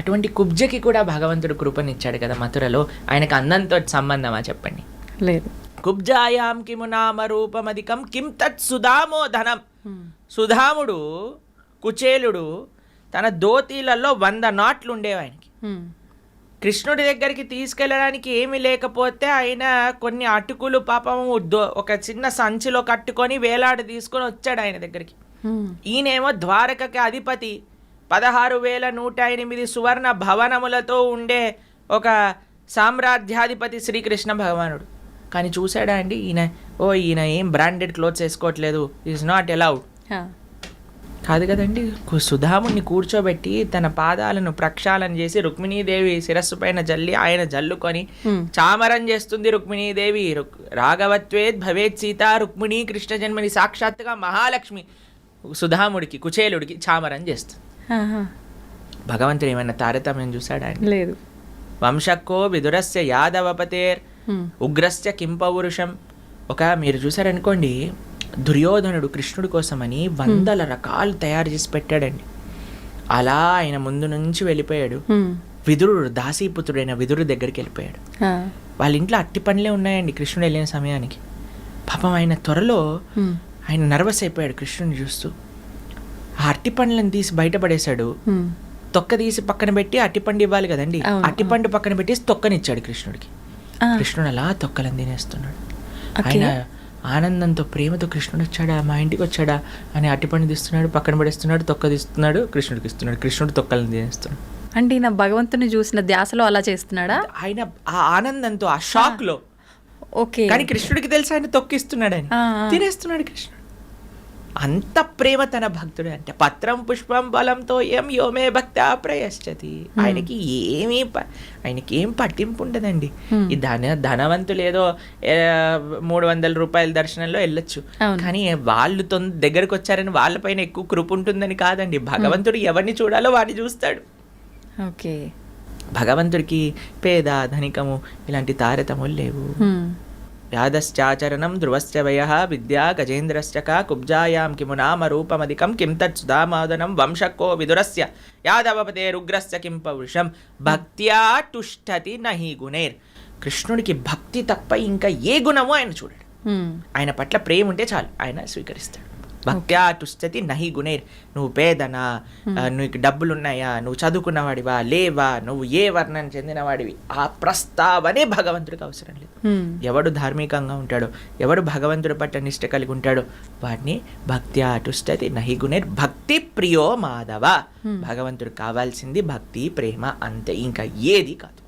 అటువంటి కుబ్జకి కూడా భగవంతుడు కృపనిచ్చాడు కదా మథురలో. ఆయనకు అందంతో సంబంధమా చెప్పండి? లేదు. కుబ్జాయాం కిమునామరూపమధికం కిం తత్ సుధామోధనం. సుధాముడు కుచేలుడు తన దోతీలలో 100 నాట్లు ఉండేవి ఆయనకి. కృష్ణుడి దగ్గరికి తీసుకెళ్ళడానికి ఏమీ లేకపోతే ఆయన కొన్ని అటుకులు పాపము ఒక చిన్న సంచిలో కట్టుకొని వేలాడి తీసుకొని వచ్చాడు ఆయన దగ్గరికి. ఈయనేమో ద్వారకకి అధిపతి, 16,108 సువర్ణ భవనములతో ఉండే ఒక సామ్రాజ్యాధిపతి శ్రీకృష్ణ భగవానుడు. కానీ చూసాడా అండి ఈయన ఏం బ్రాండెడ్ క్లోత్స్ వేసుకోవట్లేదు, ఈజ్ నాట్ అలౌడ్ కాదు కదండి. సుధాముని కూర్చోబెట్టి తన పాదాలను ప్రక్షాళన చేసి రుక్మిణీదేవి శిరస్సు పైన జల్లి ఆయన జల్లుకొని చామరం చేస్తుంది రుక్మిణీదేవి. రాఘవత్వేద్ భవేత్ సీత రుక్మిణీ కృష్ణ జన్మని, సాక్షాత్తుగా మహాలక్ష్మి సుధాముడికి కుచేలుడికి చామరం చేస్తుంది. భగవంతుడు ఏమైనా తారతమ్యం చూశాడా? లేదు. వంశక్కో విదురస్య యాదవపతేర్ ఉగ్రస్య కిం పౌరుషం. మీరు చూసారనుకోండి, దుర్యోధనుడు కృష్ణుడి కోసమని 100 రకాలు తయారు చేసి పెట్టాడండి. అలా ఆయన ముందు నుంచి వెళ్ళిపోయాడు. విదురుడు, దాసీపుత్రుడైన విదురు దగ్గరికి వెళ్ళిపోయాడు. వాళ్ళ ఇంట్లో అట్టి పనులే ఉన్నాయండి కృష్ణుడు వెళ్ళిన సమయానికి. పాపం ఆయన త్వరలో ఆయన నర్వస్ అయిపోయాడు కృష్ణుడిని చూస్తూ. ఆ అట్టి పండ్లను తీసి బయటపడేశాడు. తొక్క తీసి పక్కన పెట్టి అట్టిపండు ఇవ్వాలి కదండి, అట్టిపండు పక్కన పెట్టేసి తొక్కనిచ్చాడు కృష్ణుడికి. కృష్ణుడు అలా తొక్కలను తినేస్తున్నాడు. ఆయన ఆనందంతో ప్రేమతో కృష్ణుడు వచ్చాడా, మా ఇంటికి వచ్చాడా అని అట్టిపండు తీస్తున్నాడు, పక్కన పడేస్తున్నాడు, తొక్క తీస్తున్నాడు, కృష్ణుడికి ఇస్తున్నాడు. కృష్ణుడు తొక్కలను తినేస్తున్నాడు. అంటే ఈయన భగవంతుని చూసిన ధ్యాసలో అలా చేస్తున్నాడా? ఆయన ఆ ఆనందంతో, ఆ షాక్ లో. ఓకే. కానీ కృష్ణుడికి తెలిసి ఆయన తొక్కిస్తున్నాడు, ఆయన తినేస్తున్నాడు కృష్ణుడు. అంత ప్రేమ తన భక్తుడు అంటే. పత్రం పుష్పం బలంతో ఏం యోమే భక్త ప్రయశ్చతి. ఆయనకి ఏం పట్టింపు ఉండదండి. ఈ ధనవంతులు ఏదో 300 రూపాయల దర్శనంలో వెళ్ళొచ్చు, కానీ వాళ్ళు దగ్గరకు వచ్చారని వాళ్ళపైన ఎక్కువ కృప ఉంటుందని కాదండి. భగవంతుడు ఎవరిని చూడాలో వాడిని చూస్తాడు. ఓకే. భగవంతుడికి పేద ధనికము ఇలాంటి తారతములు లేవు. యాదశ్చాచరణం ధ్రువశ్చ వయః విద్యా గజేంద్రశ్చ క కుబ్జాయాం కిమునామరూపమధికం కిం తత్ సుధామోదనం వంశక్కో విదురస్య యాదవపతేరుగ్రస్య కిం పౌరుషం భక్త్యా తుష్టతి నహి గుణైర్. కృష్ణుడికి భక్తి తప్ప ఇంకా ఏ గుణమో ఆయన చూడడు. ఆయన పట్ల ప్రేమ ఉంటే చాలు, ఆయన స్వీకరిస్తాడు. భక్త్యా తుష్టతి నహి గుణైర్. నువ్వు పేదనా, నీకు డబ్బులున్నాయా, నువ్వు చదువుకున్నవాడివా లేవా, నువ్వు ఏ వర్ణం చెందినవాడివి, ఆ ప్రస్తావనే భగవంతుడికి అవసరం లేదు. ఎవడు ధార్మికంగా ఉంటాడో, ఎవడు భగవంతుడి పట్ల నిష్ట కలిగి ఉంటాడో వాడిని భక్త్యా తుష్టతి నహి గుణైర్ భక్తి ప్రియో మాధవ. భగవంతుడు కావాల్సింది భక్తి ప్రేమ అంతే, ఇంకా ఏది కాదు.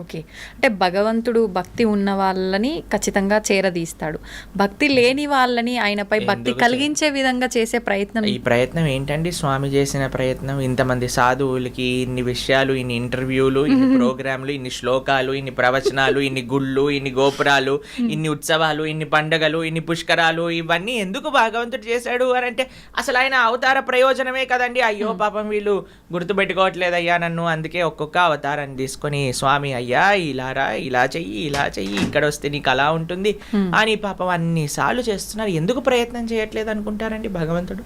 ఓకే, అంటే భగవంతుడు భక్తి ఉన్న వాళ్ళని ఖచ్చితంగా చేరదీస్తాడు, భక్తి లేని వాళ్ళని ఆయనపై భక్తి కలిగించే విధంగా చేసే ప్రయత్నం. ఈ ప్రయత్నం ఏంటండి స్వామి చేసిన ప్రయత్నం? ఇంతమంది సాధువులకి ఇన్ని విషయాలు, ఇన్ని ఇంటర్వ్యూలు, ఇన్ని ప్రోగ్రాంలు, ఇన్ని శ్లోకాలు, ఇన్ని ప్రవచనాలు, ఇన్ని గుళ్ళు, ఇన్ని గోపురాలు, ఇన్ని ఉత్సవాలు, ఇన్ని పండగలు, ఇన్ని పుష్కరాలు, ఇవన్నీ ఎందుకు భగవంతుడు చేశాడు అని అంటే అసలు ఆయన అవతార ప్రయోజనమే కదండి. అయ్యో పాపం వీళ్ళు గుర్తుపెట్టుకోవట్లేదయ్యా నన్ను, అందుకే ఒక్కొక్క అవతారాన్ని తీసుకొని స్వామి అయ్యా ఇలారా, ఇలా చెయ్యి, ఇలా చెయ్యి, ఇక్కడ వస్తే నీకు అలా ఉంటుంది అని పాపం అన్నిసార్లు చేస్తున్నారు. ఎందుకు ప్రయత్నం చేయట్లేదు అనుకుంటారండి భగవంతుడు?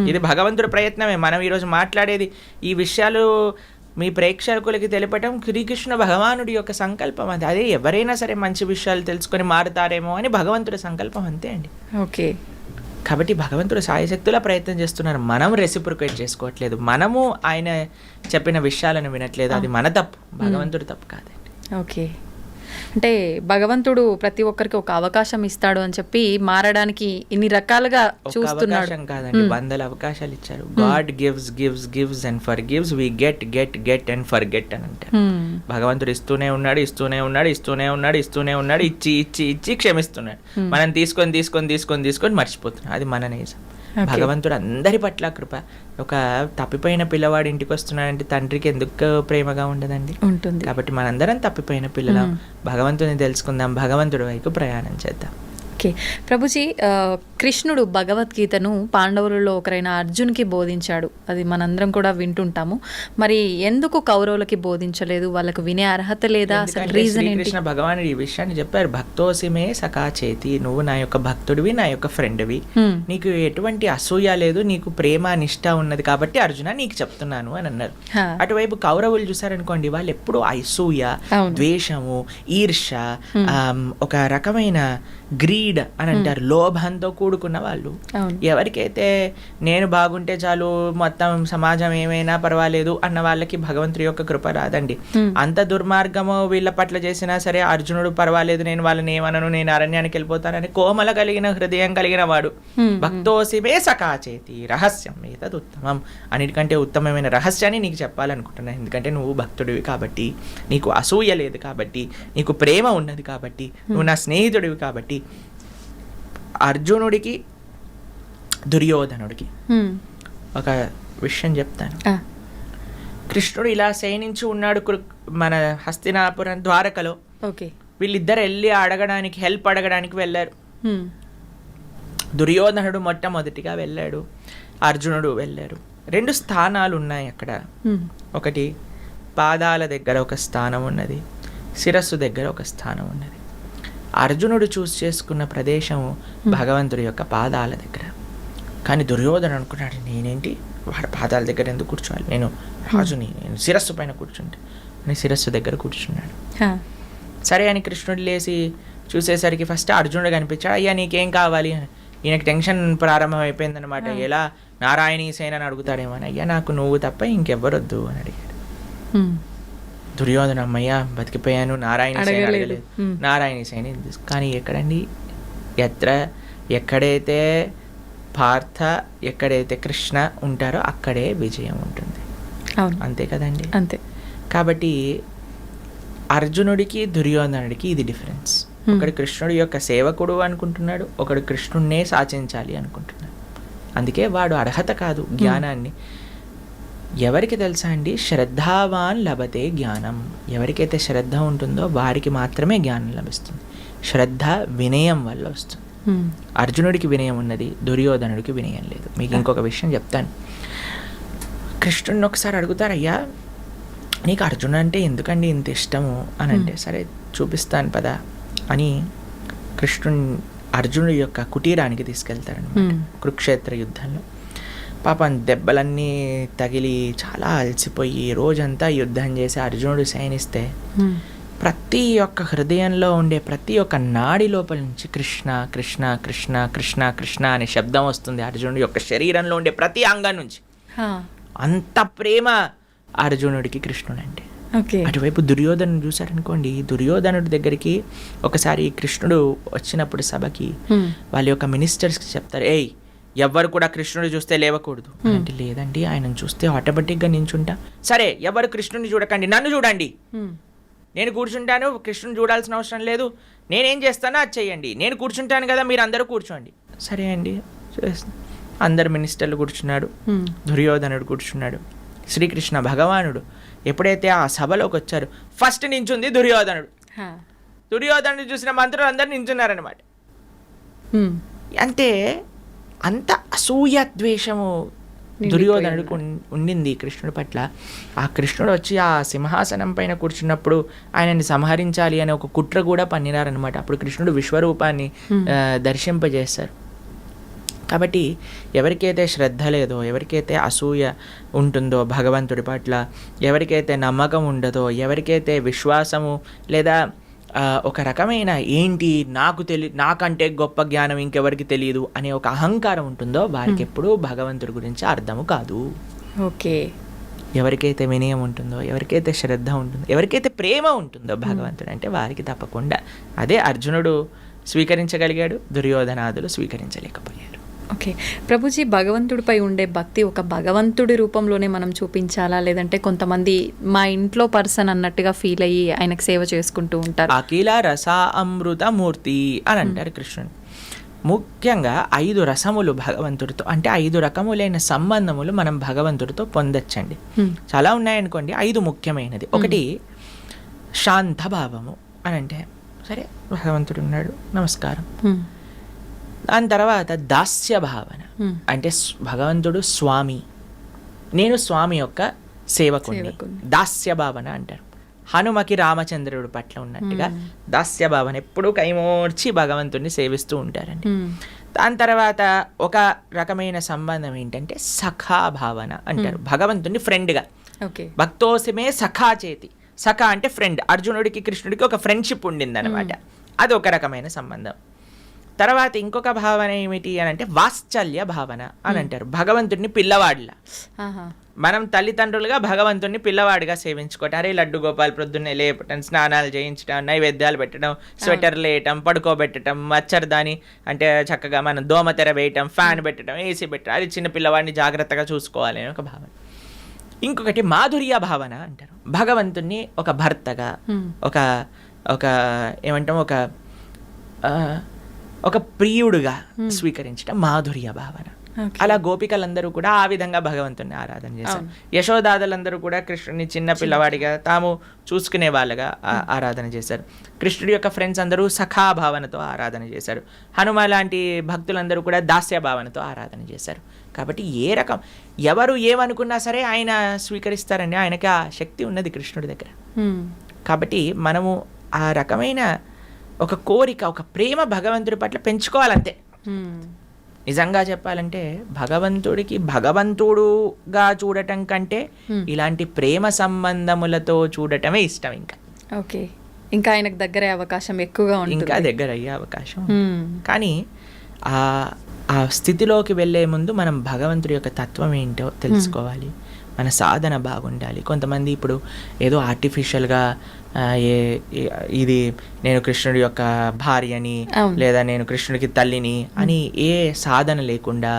ఇది భగవంతుడు ప్రయత్నమే. మనం ఈరోజు మాట్లాడేది ఈ విషయాలు మీ ప్రేక్షకులకి తెలపటం శ్రీకృష్ణ భగవానుడి యొక్క సంకల్పం. అది అదే ఎవరైనా సరే మంచి విషయాలు తెలుసుకొని మారుతారేమో అని భగవంతుడి సంకల్పం, అంతే అండి. ఓకే, కాబట్టి భగవంతుడు సాయశక్తులా ప్రయత్నం చేస్తున్నారు. మనం రెసిప్రికేట్ చేసుకోవట్లేదు, మనము ఆయన చెప్పిన విషయాలను వినట్లేదు. అది మన తప్పు, భగవంతుడు తప్పు కాదండి. ఓకే, అంటే భగవంతుడు ప్రతి ఒక్కరికి ఒక అవకాశం ఇస్తాడు అని చెప్పి మారడానికి ఇన్ని రకాలుగా చూస్తున్నాడు. అవకాశం కాదండి, వందల అవకాశాలు ఇచ్చారు. God gives gives gives and forgives, we get get get and forget అని అంటారు. భగవంతుడు ఇస్తూనే ఉన్నాడు, ఇస్తూనే ఉన్నాడు, ఇస్తూనే ఉన్నాడు, ఇస్తూనే ఉన్నాడు, ఇచ్చి ఇచ్చి ఇచ్చి క్షమిస్తున్నాడు. మనం తీసుకొని తీసుకొని తీసుకొని తీసుకొని మర్చిపోతున్నాం. అది మన నిజం. భగవంతుడు అందరి పట్ల కృప. ఒక తప్పిపోయిన పిల్లవాడు ఇంటికి వస్తున్నాడంటే తండ్రికి ఎందుకు ప్రేమగా ఉండదండి? ఉంటుంది. కాబట్టి మనందరం తప్పిపోయిన పిల్లలం. భగవంతుని తెలుసుకుందాం, భగవంతుడి వైపు ప్రయాణం చేద్దాం. ఓకే ప్రభుజీ, కృష్ణుడు భగవద్గీతను పాండవులలో ఒకరైన అర్జున్కి బోధించాడు, అది మనందరం కూడా వింటుంటాము. మరి ఎందుకు కౌరవులకి బోధించలేదు? వాళ్ళకు వినే అర్హత లేదా? అసలు రీజన్ ఏంటి? కృష్ణ భగవాన్ ఈ విషయాన్ని చెప్పారు. భక్తోసిమే సఖా చేతి, నువ్వు నా యొక్క భక్తుడివి, నా యొక్క ఫ్రెండ్వి, నీకు ఎటువంటి అసూయ లేదు, నీకు ప్రేమ నిష్ఠ ఉన్నది కాబట్టి అర్జున నీకు చెప్తున్నాను అని అన్నారు. అటువైపు కౌరవులు చూసారనుకోండి, వాళ్ళు ఎప్పుడు అసూయ, ద్వేషము, ఈర్ష, ఒక రకమైన గ్రీడ్ అని అంటారు, లోభంతో కూడుకున్న వాళ్ళు. ఎవరికైతే నేను బాగుంటే చాలు, మొత్తం సమాజం ఏమైనా పర్వాలేదు అన్న వాళ్ళకి భగవంతుడి యొక్క కృప రాదండి. అంత దుర్మార్గము వీళ్ళ పట్ల చేసినా సరే అర్జునుడు పర్వాలేదు, నేను వాళ్ళని ఏమనను, నేను అరణ్యానికి వెళ్ళిపోతానని కోమల కలిగిన హృదయం కలిగిన వాడు. భక్తోసిమే సకాచేతి రహస్యం ఏతద్ ఉత్తమం, అన్నిటికంటే ఉత్తమమైన రహస్యాన్ని నీకు చెప్పాలనుకుంటున్నాను. ఎందుకంటే నువ్వు భక్తుడివి కాబట్టి, నీకు అసూయ లేదు కాబట్టి, నీకు ప్రేమ ఉన్నది కాబట్టి, నువ్వు నా స్నేహితుడివి కాబట్టి. అర్జునుడికి దుర్యోధనుడికి ఒక విషయం చెప్తాను. కృష్ణుడు ఇలా శయనించి ఉన్నాడు మన హస్తినాపురం ద్వారకలో. వీళ్ళిద్దరు వెళ్ళి అడగడానికి, హెల్ప్ అడగడానికి వెళ్ళారు. దుర్యోధనుడు మొట్టమొదటిగా వెళ్ళాడు, అర్జునుడు వెళ్ళారు. 2 స్థానాలు ఉన్నాయి అక్కడ. ఒకటి పాదాల దగ్గర ఒక స్థానం ఉన్నది, శిరస్సు దగ్గర ఒక స్థానం ఉన్నది. అర్జునుడు చూస్ చేసుకున్న ప్రదేశం భగవంతుడి యొక్క పాదాల దగ్గర. కానీ దుర్యోధన అనుకున్నాడు, నేనేంటి వాడి పాదాల దగ్గర ఎందుకు కూర్చోవాలి, నేను రాజుని, నేను శిరస్సు పైన కూర్చుంటే అని శిరస్సు దగ్గర కూర్చున్నాడు. సరే అని కృష్ణుడు లేచి చూసేసరికి ఫస్ట్ అర్జునుడు కనిపించాడు. అయ్యా నీకేం కావాలి అని. ఈయనకి టెన్షన్ ప్రారంభం అయిపోయిందనమాట. ఎలా నారాయణీ సేన అని అడుగుతాడేమో అని. అయ్యా నాకు నువ్వు తప్ప ఇంకెవ్వరొద్దు అని అడిగాడు. దుర్యోధన అమ్మయ్య బతికిపోయాను, నారాయణ సేన అడగలేదు, నారాయణ సేన. కానీ ఎక్కడండి, ఎక్కడైతే పార్థ, ఎక్కడైతే కృష్ణ ఉంటారో అక్కడే విజయం ఉంటుంది. అంతే కదండి. అంతే. కాబట్టి అర్జునుడికి దుర్యోధనుడికి ఇది డిఫరెన్స్. ఒకడు కృష్ణుడి యొక్క సేవకుడు అనుకుంటున్నాడు, ఒకడు కృష్ణుడినే శాసించాలి అనుకుంటున్నాడు. అందుకే వాడు అర్హత కాదు జ్ఞానాన్ని. ఎవరికి తెలుసా అండి, శ్రద్ధావాన్ లభతే జ్ఞానం. ఎవరికైతే శ్రద్ధ ఉంటుందో వారికి మాత్రమే జ్ఞానం లభిస్తుంది. శ్రద్ధ వినయం వల్ల వస్తుంది. అర్జునుడికి వినయం ఉన్నది, దుర్యోధనుడికి వినయం లేదు. మీకు ఇంకొక విషయం చెప్తాను. కృష్ణుడిని ఒకసారి అడుగుతారు, అయ్యా నీకు అర్జునుడు అంటే ఎందుకండి ఇంత ఇష్టము అని అంటే, సరే చూపిస్తాను పదా అని అర్జునుడి యొక్క కుటీరానికి తీసుకెళ్తారనమాట. కురుక్షేత్ర యుద్ధంలో పాపం దెబ్బలన్నీ తగిలి చాలా అలసిపోయి రోజంతా యుద్ధం చేసి అర్జునుడు శయనిస్తే ప్రతి ఒక్క హృదయంలో ఉండే ప్రతి ఒక్క నాడి లోపల నుంచి కృష్ణ కృష్ణ కృష్ణ కృష్ణ కృష్ణ అనే శబ్దం వస్తుంది అర్జునుడి యొక్క శరీరంలో ఉండే ప్రతి అంగం నుంచి. అంత ప్రేమ అర్జునుడికి కృష్ణుడు అంటే. అటువైపు దుర్యోధను చూసారనుకోండి, దుర్యోధనుడి దగ్గరికి ఒకసారి కృష్ణుడు వచ్చినప్పుడు సభకి వాళ్ళ యొక్క మినిస్టర్స్కి చెప్తారు, ఏయ్ ఎవరు కూడా కృష్ణుడు చూస్తే లేవకూడదు అంటే, లేదండి ఆయనను చూస్తే ఆటోమేటిక్గా నించుంటా. సరే ఎవరు కృష్ణుడిని చూడకండి, నన్ను చూడండి, నేను కూర్చుంటాను, కృష్ణుని చూడాల్సిన అవసరం లేదు, నేనేం చేస్తానో అది చెయ్యండి, నేను కూర్చుంటాను కదా మీరు అందరూ కూర్చోండి. సరే అండి అందరు మినిస్టర్లు కూర్చున్నాడు, దుర్యోధనుడు కూర్చున్నాడు. శ్రీకృష్ణ భగవానుడు ఎప్పుడైతే ఆ సభలోకి వచ్చారు ఫస్ట్ నించుంది దుర్యోధనుడు. దుర్యోధనుడు చూసిన మంత్రులు అందరు నించున్నారనమాట. అంటే అంత అసూయ ద్వేషము దుర్యోధనుడికి ఉండింది కృష్ణుడి పట్ల. ఆ కృష్ణుడు వచ్చి ఆ సింహాసనం పైన కూర్చున్నప్పుడు ఆయనని సంహరించాలి అనే ఒక కుట్ర కూడా పన్నినారనమాట. అప్పుడు కృష్ణుడు విశ్వరూపాన్ని దర్శింపజేశారు. కాబట్టి ఎవరికైతే శ్రద్ధ లేదో, ఎవరికైతే అసూయ ఉంటుందో భగవంతుడి పట్ల, ఎవరికైతే నమ్మకం ఉండదో, ఎవరికైతే విశ్వాసము లేదా ఒక రకమైన ఏంటి నాకంటే గొప్ప జ్ఞానం ఇంకెవరికి తెలియదు అనే ఒక అహంకారం ఉంటుందో వారికి ఎప్పుడూ భగవంతుడి గురించి అర్థము కాదు. ఓకే. ఎవరికైతే వినయం ఉంటుందో, ఎవరికైతే శ్రద్ధ ఉంటుందో, ఎవరికైతే ప్రేమ ఉంటుందో భగవంతుడు అంటే వారికి తప్పకుండా అదే అర్జునుడు స్వీకరించగలిగాడు, దుర్యోధనాదులు స్వీకరించలేకపోయారు. ఓకే ప్రభుజీ, భగవంతుడిపై ఉండే భక్తి ఒక భగవంతుడి రూపంలోనే మనం చూపించాలా, లేదంటే కొంతమంది మా ఇంట్లో పర్సన్ అన్నట్టుగా ఫీల్ అయ్యి ఆయనకు సేవ చేసుకుంటూ ఉంటారు? అఖిల రస అమృత మూర్తి అని అంటారు కృష్ణుడు. ముఖ్యంగా 5 రసములు భగవంతుడితో, అంటే 5 రకములైన సంబంధములు మనం భగవంతుడితో పొందొచ్చండి. చాలా ఉన్నాయనుకోండి, 5 ముఖ్యమైనది. ఒకటి శాంత భావము అని అంటే, సరే భగవంతుడు ఉన్నాడు నమస్కారం. దాని తర్వాత దాస్య భావన, అంటే భగవంతుడు స్వామి, నేను స్వామి యొక్క సేవకుని, దాస్య భావన అంటారు. హనుమకి రామచంద్రుడి పట్ల ఉన్నట్టుగా దాస్య భావన, ఎప్పుడూ కైమోర్చి భగవంతుడిని సేవిస్తూ ఉంటారండి. దాని తర్వాత ఒక రకమైన సంబంధం ఏంటంటే సఖా భావన అంటారు. భగవంతుడిని ఫ్రెండ్గా, భక్తోసిమే సఖా చేతి, సఖా అంటే ఫ్రెండ్. అర్జునుడికి కృష్ణుడికి ఒక ఫ్రెండ్షిప్ ఉండింది అనమాట. అది ఒక రకమైన సంబంధం. తర్వాత ఇంకొక భావన ఏమిటి అని అంటే వాత్సల్య భావన అని అంటారు. భగవంతుడిని పిల్లవాడిలా, మనం తల్లిదండ్రులుగా భగవంతుడిని పిల్లవాడిగా సేవించుకోవటం. అరే లడ్డు గోపాల్ ప్రొద్దున్నే లేపటం, స్నానాలు చేయించడం, నైవేద్యాలు పెట్టడం, స్వెటర్లు వేయటం, పడుకోబెట్టడం, మచ్చరదాని అంటే చక్కగా మనం దోమతెర వేయటం, ఫ్యాన్ పెట్టడం, ఏసీ పెట్టడం, అది చిన్న పిల్లవాడిని జాగ్రత్తగా చూసుకోవాలి అని ఒక భావన. ఇంకొకటి మాధుర్య భావన అంటారు. భగవంతుడిని ఒక భర్తగా, ఒక ఒక ఏమంటాం ఒక ప్రియుడుగా స్వీకరించడం మాధుర్య భావన. అలా గోపికలందరూ కూడా ఆ విధంగా భగవంతుని ఆరాధన చేశారు. యశోదాదులందరూ కూడా కృష్ణుని చిన్న పిల్లవాడిగా తాము చూసుకునే వాళ్ళగా ఆరాధన చేశారు. కృష్ణుడి యొక్క ఫ్రెండ్స్ అందరూ సఖా భావనతో ఆరాధన చేశారు. హనుమ లాంటి భక్తులందరూ కూడా దాస్య భావనతో ఆరాధన చేశారు. కాబట్టి ఏ రకం ఎవరు ఏమనుకున్నా సరే ఆయన స్వీకరిస్తారండి. ఆయనకి ఆ శక్తి ఉన్నది కృష్ణుడి దగ్గర. కాబట్టి మనము ఆ రకమైన ఒక కోరిక, ఒక ప్రేమ భగవంతుడి పట్ల పెంచుకోవాలంతే. నిజంగా చెప్పాలంటే భగవంతుడికి భగవంతుడుగా చూడటం కంటే ఇలాంటి ప్రేమ సంబంధములతో చూడటమే ఇష్టం. ఇంకా ఆయనకు దగ్గర అయ్యే అవకాశం ఎక్కువగా ఉంటుంది, ఇంకా దగ్గర అయ్యే అవకాశం. కానీ ఆ స్థితిలోకి వెళ్ళే ముందు మనం భగవంతుడి యొక్క తత్వం ఏంటో తెలుసుకోవాలి. మన సాధన బాగుండాలి. కొంతమంది ఇప్పుడు ఏదో ఆర్టిఫిషియల్గా ఇది నేను కృష్ణుడి యొక్క భార్యని, లేదా నేను కృష్ణుడికి తల్లిని అని ఏ సాధన లేకుండా,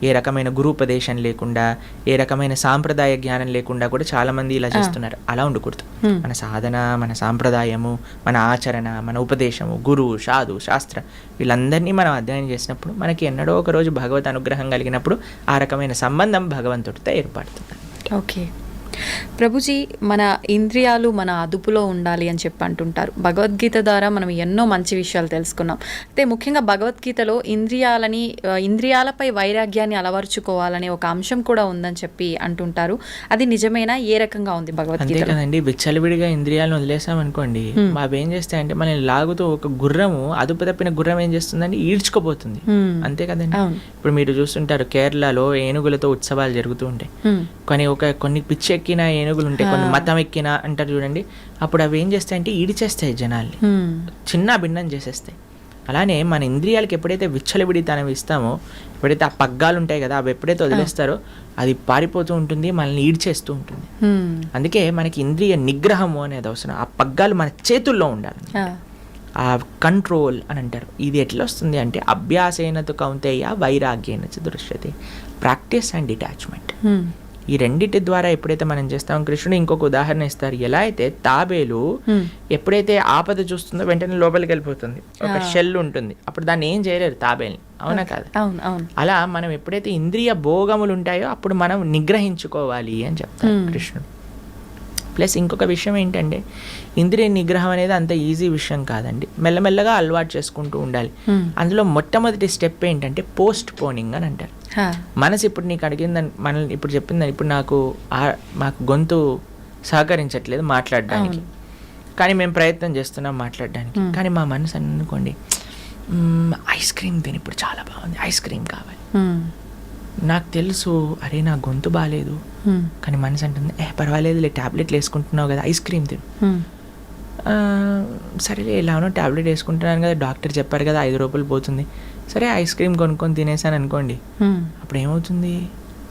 ఏ రకమైన గురూపదేశం లేకుండా, ఏ రకమైన సాంప్రదాయ జ్ఞానం లేకుండా కూడా చాలా మంది ఇలా చేస్తున్నారు. అలా ఉండకూడదు. మన సాధన, మన సాంప్రదాయము, మన ఆచరణ, మన ఉపదేశము, గురువు, సాధు, శాస్త్ర వీళ్ళందరినీ మనం అధ్యయనం చేసినప్పుడు మనకి ఎన్నడో ఒక రోజు భగవత్ అనుగ్రహం కలిగినప్పుడు ఆ రకమైన సంబంధం భగవంతుడితో ఏర్పడుతుంది. ఓకే ప్రభుజీ, మన ఇంద్రియాలు మన అదుపులో ఉండాలి అని చెప్పి అంటుంటారు. భగవద్గీత ద్వారా మనం ఎన్నో మంచి విషయాలు తెలుసుకున్నాం. అయితే ముఖ్యంగా భగవద్గీతలో ఇంద్రియాలపై వైరాగ్యాన్ని అలవర్చుకోవాలనే ఒక అంశం కూడా ఉందని చెప్పి అంటుంటారు. అది నిజమేనా? ఏ రకంగా ఉంది భగవద్గీత? అంతే కదండి, విచ్చలవిడిగా ఇంద్రియాలను వదిలేసాం అనుకోండి, అవి ఏం చేస్తాయంటే మనల్ని లాగుతూ ఒక గుర్రము, అదుపు తప్పిన గుర్రం ఏం చేస్తుందంటే ఈడ్చుకోపోతుంది. అంతే కదండి. ఇప్పుడు మీరు చూస్తుంటారు కేరళలో ఏనుగులతో ఉత్సవాలు జరుగుతూ ఉంటాయి. కొన్ని పిచ్చి ఎక్కిన ఏనుగులు ఉంటాయి, కొన్ని మతం ఎక్కిన అంటారు చూడండి, అప్పుడు అవి ఏం చేస్తాయంటే ఈడిచేస్తాయి జనాల్ని, చిన్న భిన్నం చేసేస్తాయి. అలానే మన ఇంద్రియాలకి ఎప్పుడైతే విచ్చలవిడితనం ఇస్తామో, ఎప్పుడైతే ఆ పగ్గాలు ఉంటాయి కదా అవి ఎప్పుడైతే వదిలేస్తారో అది పారిపోతూ ఉంటుంది, మనల్ని ఈడ్చేస్తూ ఉంటుంది. అందుకే మనకి ఇంద్రియ నిగ్రహము అనేది అవసరం. ఆ పగ్గాలు మన చేతుల్లో ఉండాలి, ఆ కంట్రోల్ అని అంటారు. ఇది ఎట్లా వస్తుంది అంటే అభ్యాసేనతు కౌంతేయ వైరాగ్యేన చ దృశ్యతే, ప్రాక్టీస్ అండ్ డిటాచ్మెంట్. ఈ రెండిటి ద్వారా ఎప్పుడైతే మనం చేస్తాం, కృష్ణుడు ఇంకొక ఉదాహరణ ఇస్తారు. ఎలా అయితే తాబేలు ఎప్పుడైతే ఆపద చూస్తుందో వెంటనే లోపలికి వెళ్ళిపోతుంది, ఒక షెల్ ఉంటుంది, అప్పుడు దాన్ని ఏం చేయలేరు తాబేల్ని, అవునా కాదు? అలా మనం ఎప్పుడైతే ఇంద్రియ భోగములు ఉంటాయో అప్పుడు మనం నిగ్రహించుకోవాలి అని చెప్తారు కృష్ణుడు. ప్లస్ ఇంకొక విషయం ఏంటంటే ఇంద్రియ నిగ్రహం అనేది అంత ఈజీ విషయం కాదండి, మెల్లమెల్లగా అలవాటు చేసుకుంటూ ఉండాలి. అందులో మొట్టమొదటి స్టెప్ ఏంటంటే పోస్ట్ పోనింగ్ అని అంటారు. మనసు ఇప్పుడు నీకు అడిగిందని, మనల్ని ఇప్పుడు చెప్పిందని, ఇప్పుడు మాకు గొంతు సహకరించట్లేదు మాట్లాడడానికి, కానీ మేము ప్రయత్నం చేస్తున్నాం మాట్లాడడానికి, కానీ మా మనసు అనుకోండి ఐస్ క్రీమ్ తిని ఇప్పుడు చాలా బాగుంది, ఐస్ క్రీమ్ కావాలి. నాకు తెలుసు అరే నా గొంతు బాగాలేదు, కానీ మనసు అంటుంది పర్వాలేదులే ట్యాబ్లెట్లు వేసుకుంటున్నావు కదా ఐస్ క్రీమ్ తిను. సరేలే ఎలానో ట్యాబ్లెట్ వేసుకుంటున్నాను కదా, డాక్టర్ చెప్పారు కదా 5 రూపాయలు పోతుంది, సరే ఐస్ క్రీమ్ కొనుక్కొని తినేసాను అనుకోండి, అప్పుడు ఏమవుతుంది?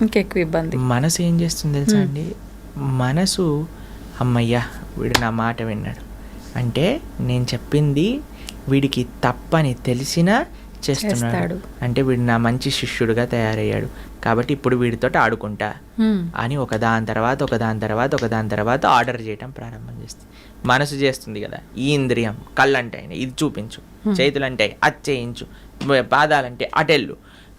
ఇంకెక్కువ ఇబ్బంది. మనసు ఏం చేస్తుంది తెలుసా అండి? మనసు అమ్మయ్యా వీడు నా మాట విన్నాడు అంటే, నేను చెప్పింది వీడికి తప్పని తెలిసినా చేస్తున్నాడు అంటే వీడు నా మంచి శిష్యుడుగా తయారయ్యాడు, కాబట్టి ఇప్పుడు వీడితో ఆడుకుంటా అని ఒకదాని తర్వాత ఆర్డర్ చేయటం ప్రారంభం చేస్తుంది. మనసు చేస్తుంది కదా, ఈ ఇంద్రియం కళ్ళంటే ఇది చూపించు, చేతులంటే అది చేయించు, పాదాలంటే అటెళ్ళు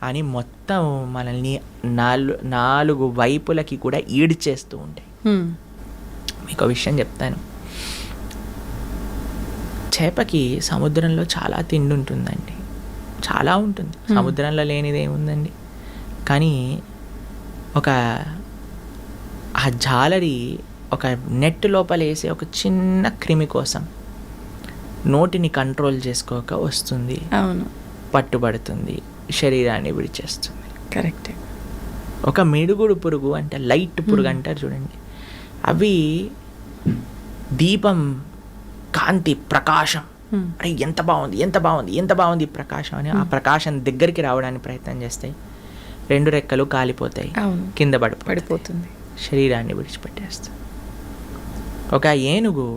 అని మొత్తం మనల్ని 4 వైపులకి కూడా ఈడ్చేస్తూ ఉంటాయి. మీకు ఒక విషయం చెప్తాను, చేపకి సముద్రంలో చాలా తిండి ఉంటుందండి, చాలా ఉంటుంది, సముద్రంలో లేనిది ఏముందండి. కానీ ఆ జాలరి ఒక నెట్ లోపల వేసే ఒక చిన్న క్రిమి కోసం నోటిని కంట్రోల్ చేసుకోక వస్తుంది, పట్టుబడుతుంది, శరీరాన్ని విడిచేస్తుంది. కరెక్ట్. ఒక మిడుగుడు పురుగు అంటే లైట్ పురుగు అంటారు చూడండి, అవి దీపం కాంతి ప్రకాశం, అరే ఎంత బాగుంది ప్రకాశం అని ఆ ప్రకాశం దగ్గరికి రావడానికి ప్రయత్నం చేస్తాయి, 2 రెక్కలు కాలిపోతాయి, కింద పడిపోతుంది, శరీరాన్ని విడిచిపెట్టేస్తుంది. ఒక ఏనుగు,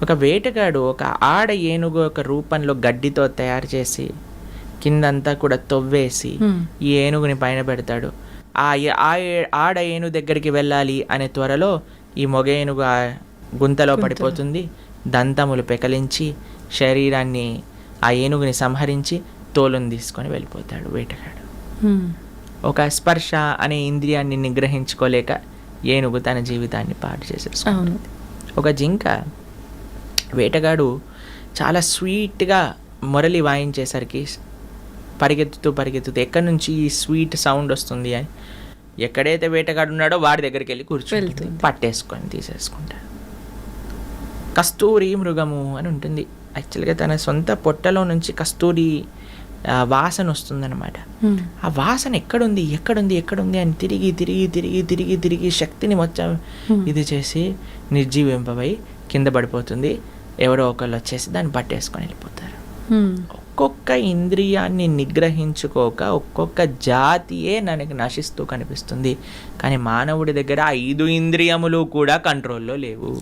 ఒక వేటగాడు ఒక ఆడ ఏనుగు ఒక రూపంలో గడ్డితో తయారు చేసి కిందంతా కూడా తవ్వేసి ఈ ఏనుగుని పైన పెడతాడు. ఆడ ఏనుగు దగ్గరికి వెళ్ళాలి అనే త్వరలో ఈ మొగ ఏనుగు ఆ గుంతలో పడిపోతుంది, దంతములు పెకలించి శరీరాన్ని ఆ ఏనుగుని సంహరించి తోలుని తీసుకొని వెళ్ళిపోతాడు వేటగాడు. ఒక స్పర్శ అనే ఇంద్రియాన్ని నిగ్రహించుకోలేక ఏనుగు తన జీవితాన్ని పాడు చేసేసుకుంది. ఒక జింక, వేటగాడు చాలా స్వీట్గా మొరలి వాయించేసరికి పరిగెత్తుతూ ఎక్కడి నుంచి ఈ స్వీట్ సౌండ్ వస్తుంది అని ఎక్కడైతే వేటగాడు ఉన్నాడో వాడి దగ్గరికి వెళ్ళి కూర్చొని పట్టేసుకొని తీసేసుకుంటాడు. కస్తూరి మృగము అని ఉంటుంది, యాక్చువల్గా తన సొంత పొట్టలో నుంచి కస్తూరి వాసన వస్తుందన్నమాట. ఆ వాసన ఎక్కడుంది అని తిరిగి శక్తిని మొత్తం ఇది చేసి నిర్జీవింపబై కింద పడిపోతుంది. ఎవరో ఒకళ్ళు వచ్చేసి దాన్ని పట్టేసుకొని వెళ్ళిపోతారు. ఒక్కొక్క ఇంద్రియాన్ని నిగ్రహించుకోక ఒక్కొక్క జాతియే మనకి నశిస్తూ కనిపిస్తుంది, కానీ మానవుడి దగ్గర 5 ఇంద్రియములు కూడా కంట్రోల్లో లేవు.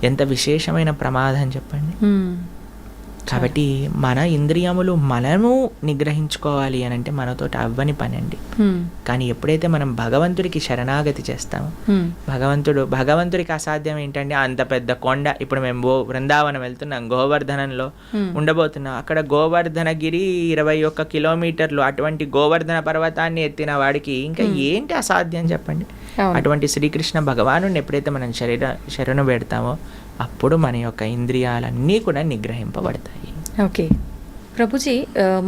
ఎంత విశేషమైన ప్రమాదం చెప్పండి. కాబట్టి మన ఇంద్రియములు మనము నిగ్రహించుకోవాలి అని అంటే మనతోటి అవ్వని పని అండి. కానీ ఎప్పుడైతే మనం భగవంతుడికి శరణాగతి చేస్తామో, భగవంతుడికి అసాధ్యం ఏంటంటే అంత పెద్ద కొండ, ఇప్పుడు మేము బృందావనం వెళ్తున్నాం, గోవర్ధనంలో ఉండబోతున్నాం, అక్కడ గోవర్ధనగిరి 21 కిలోమీటర్లు, అటువంటి గోవర్ధన పర్వతాన్ని ఎత్తిన వాడికి ఇంకా ఏంటి అసాధ్యం చెప్పండి. అటువంటి శ్రీకృష్ణ భగవానుడిని ఎప్పుడైతే మనం శరణు పెడతామో అప్పుడు మన యొక్క ఇంద్రియాలన్నీ కూడా నిగ్రహింపబడతాయి. ఓకే, ప్రభుజీ,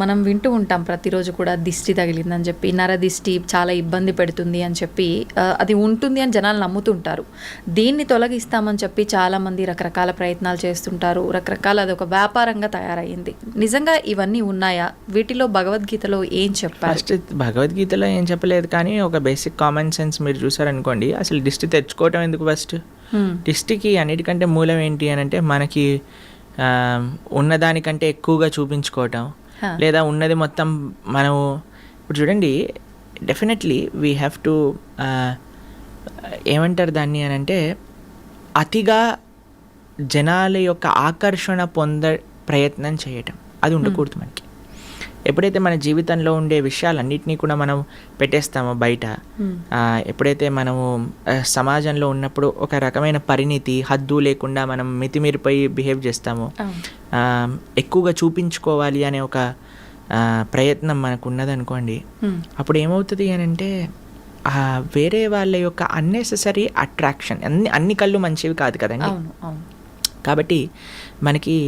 మనం వింటూ ఉంటాం ప్రతిరోజు కూడా దిష్టి తగిలిందని చెప్పి, నరదిష్టి చాలా ఇబ్బంది పెడుతుంది అని చెప్పి, అది ఉంటుంది అని జనాలు నమ్ముతుంటారు. దీన్ని తొలగిస్తామని చెప్పి చాలామంది రకరకాల ప్రయత్నాలు చేస్తుంటారు. రకరకాల అదొక వ్యాపారంగా తయారయ్యింది. నిజంగా ఇవన్నీ ఉన్నాయా? వీటిలో భగవద్గీతలో ఏం చెప్పారు? ఫస్ట్ భగవద్గీతలో ఏం చెప్పలేదు, కానీ ఒక బేసిక్ కామన్ సెన్స్ మీరు చూసారనుకోండి, అసలు దిష్టి తెచ్చుకోవటం ఎందుకు? ఫస్ట్ దిష్టికి అన్నిటికంటే మూలం ఏంటి అని అంటే, మనకి ఉన్నదానికంటే ఎక్కువగా చూపించుకోవటం, లేదా ఉన్నది మొత్తం మనము ఇప్పుడు చూడండి, డెఫినెట్లీ వీ హ్యావ్ టు ఏమంటారు దాన్ని అని అంటే, అతిగా జనాల యొక్క ఆకర్షణ ప్రయత్నం చేయటం అది ఉండకూడదు మనకి. ఎప్పుడైతే మన జీవితంలో ఉండే విషయాలన్నింటినీ కూడా మనం పెట్టేస్తామో బయట, ఎప్పుడైతే మనము సమాజంలో ఉన్నప్పుడు ఒక రకమైన పరిణితి, హద్దు లేకుండా మనం మితిమీరిపోయి బిహేవ్ చేస్తామో, ఎక్కువగా చూపించుకోవాలి అనే ఒక ప్రయత్నం మనకు ఉన్నదనుకోండి, అప్పుడు ఏమవుతుంది అని అంటే, వేరే వాళ్ళ యొక్క అన్నెసెసరీ అట్రాక్షన్, అన్ని కళ్ళు మంచివి కాదు కదండి. కాబట్టి మనకి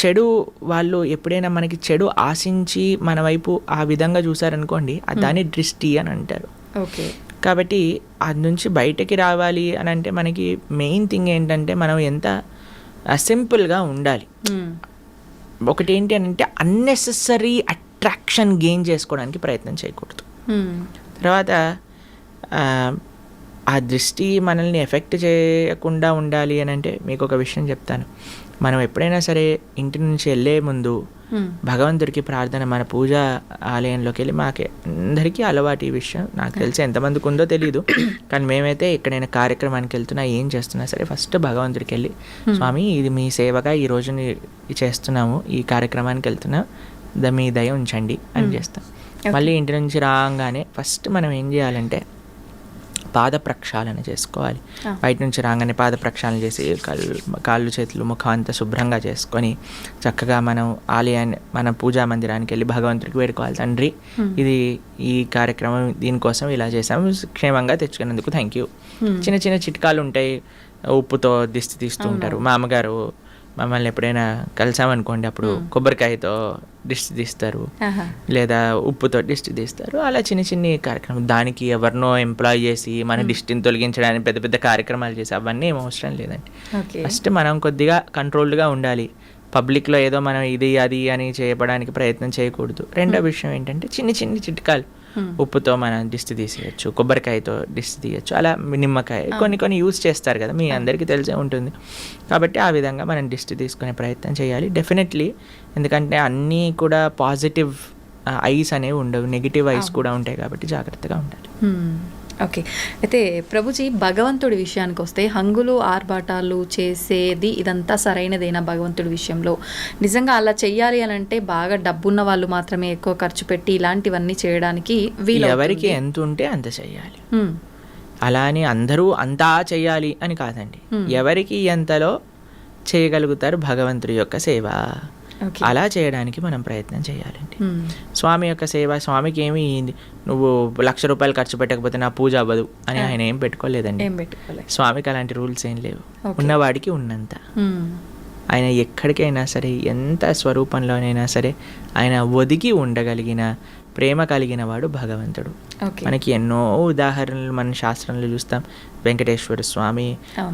చెడు వాళ్ళు ఎప్పుడైనా మనకి చెడు ఆశించి మన వైపు ఆ విధంగా చూసారనుకోండి, దాన్ని దృష్టి అని అంటారు. ఓకే. కాబట్టి అది నుంచి బయటకి రావాలి అని అంటే మనకి మెయిన్ థింగ్ ఏంటంటే, మనం ఎంత సింపుల్గా ఉండాలి. ఒకటి ఏంటి అని అంటే, అన్నెసెసరీ అట్రాక్షన్ గెయిన్ చేసుకోవడానికి ప్రయత్నం చేయకూడదు. తర్వాత ఆ దృష్టి మనల్ని ఎఫెక్ట్ చేయకుండా ఉండాలి అని అంటే, మీకు ఒక విషయం చెప్తాను. మనం ఎప్పుడైనా సరే ఇంటి నుంచి వెళ్ళే ముందు భగవంతుడికి ప్రార్థన, మన పూజా ఆలయంలోకి వెళ్ళి, మాకే అందరికీ అలవాటు ఈ విషయం, నాకు తెలిసి ఎంతమందికి ఉందో తెలియదు, కానీ మేమైతే ఎక్కడైనా కార్యక్రమానికి వెళ్తున్నా, ఏం చేస్తున్నా సరే ఫస్ట్ భగవంతుడికి వెళ్ళి, స్వామి ఇది మీ సేవగా ఈ రోజు చేస్తున్నాము, ఈ కార్యక్రమానికి వెళ్తున్నా, మీ దయ ఉంచండి అని చేస్తాం. మళ్ళీ ఇంటి నుంచి రాగానే ఫస్ట్ మనం ఏం చేయాలంటే పాద ప్రక్షాళన చేసుకోవాలి. బయట నుంచి రాగానే పాద ప్రక్షాళన చేసి కాళ్ళు చేతులు ముఖం అంతా శుభ్రంగా చేసుకొని చక్కగా మనం ఆలయాన్ని, మన పూజా మందిరానికి వెళ్ళి భగవంతుడికి వేడుకోవాలి, తండ్రి ఇది ఈ కార్యక్రమం దీనికోసం ఇలా చేసాము, క్షేమంగా తెచ్చుకున్నందుకు థ్యాంక్ యూ. చిన్న చిన్న చిట్కాలు ఉంటాయి. ఉప్పుతో దిష్టి తీస్తూ ఉంటారు. మా అమ్మగారు మమ్మల్ని ఎప్పుడైనా కలిసామనుకోండి, అప్పుడు కొబ్బరికాయతో దిష్టి తీస్తారు, లేదా ఉప్పుతో దిష్టి తీస్తారు. అలా చిన్న చిన్న కార్యక్రమం, దానికి ఎవరినో ఎంప్లాయ్ చేసి మన దిష్టిని తొలగించడానికి పెద్ద పెద్ద కార్యక్రమాలు చేసి అవన్నీ ఏం అవసరం లేదండి. ఫస్ట్ మనం కొద్దిగా కంట్రోల్డ్గా ఉండాలి. పబ్లిక్లో ఏదో మనం ఇది అది అని చేయడానికి ప్రయత్నం చేయకూడదు. రెండో విషయం ఏంటంటే, చిన్న చిన్న చిట్కాలు, ఉప్పుతో మనం దిష్టి తీసేయచ్చు, కొబ్బరికాయతో దిష్టి తీయచ్చు, అలా నిమ్మకాయ కొన్ని యూజ్ చేస్తారు కదా, మీ అందరికీ తెలిసే ఉంటుంది. కాబట్టి ఆ విధంగా మనం దిష్టి తీసుకునే ప్రయత్నం చేయాలి డెఫినెట్లీ. ఎందుకంటే అన్నీ కూడా పాజిటివ్ ఐస్ అనేవి ఉండవు, నెగిటివ్ ఐస్ కూడా ఉంటాయి, కాబట్టి జాగ్రత్తగా ఉండాలి. ఓకే. అయితే ప్రభుజీ, భగవంతుడి విషయానికి వస్తే హంగులు ఆర్భాటాలు చేసేది ఇదంతా సరైనదేనా? భగవంతుడి విషయంలో నిజంగా అలా చెయ్యాలి అని అంటే బాగా డబ్బున్న వాళ్ళు మాత్రమే ఎక్కువ ఖర్చు పెట్టి ఇలాంటివన్నీ చేయడానికి వీలు? ఎవరికి ఎంత ఉంటే అంత చెయ్యాలి. అలా అని అందరూ అంతా చెయ్యాలి అని కాదండి. ఎవరికి ఎంతలో చేయగలుగుతారు భగవంతుడి యొక్క సేవ, అలా చేయడానికి మనం ప్రయత్నం చేయాలండి. స్వామి యొక్క సేవ, స్వామికి ఏమి నువ్వు 1,00,000 రూపాయలు ఖర్చు పెట్టకపోతే నా పూజ అవ్వదు అని ఆయన ఏం పెట్టుకోలేదండి. స్వామికి అలాంటి రూల్స్ ఏం లేవు. ఉన్నవాడికి ఉన్నంత. ఆయన ఎక్కడికైనా సరే, ఎంత స్వరూపంలోనైనా సరే ఆయన ఒదిగి ఉండగలిగిన ప్రేమ కలిగిన వాడు భగవంతుడు. మనకి ఎన్నో ఉదాహరణలు మన శాస్త్రంలో చూస్తాం. వెంకటేశ్వర స్వామి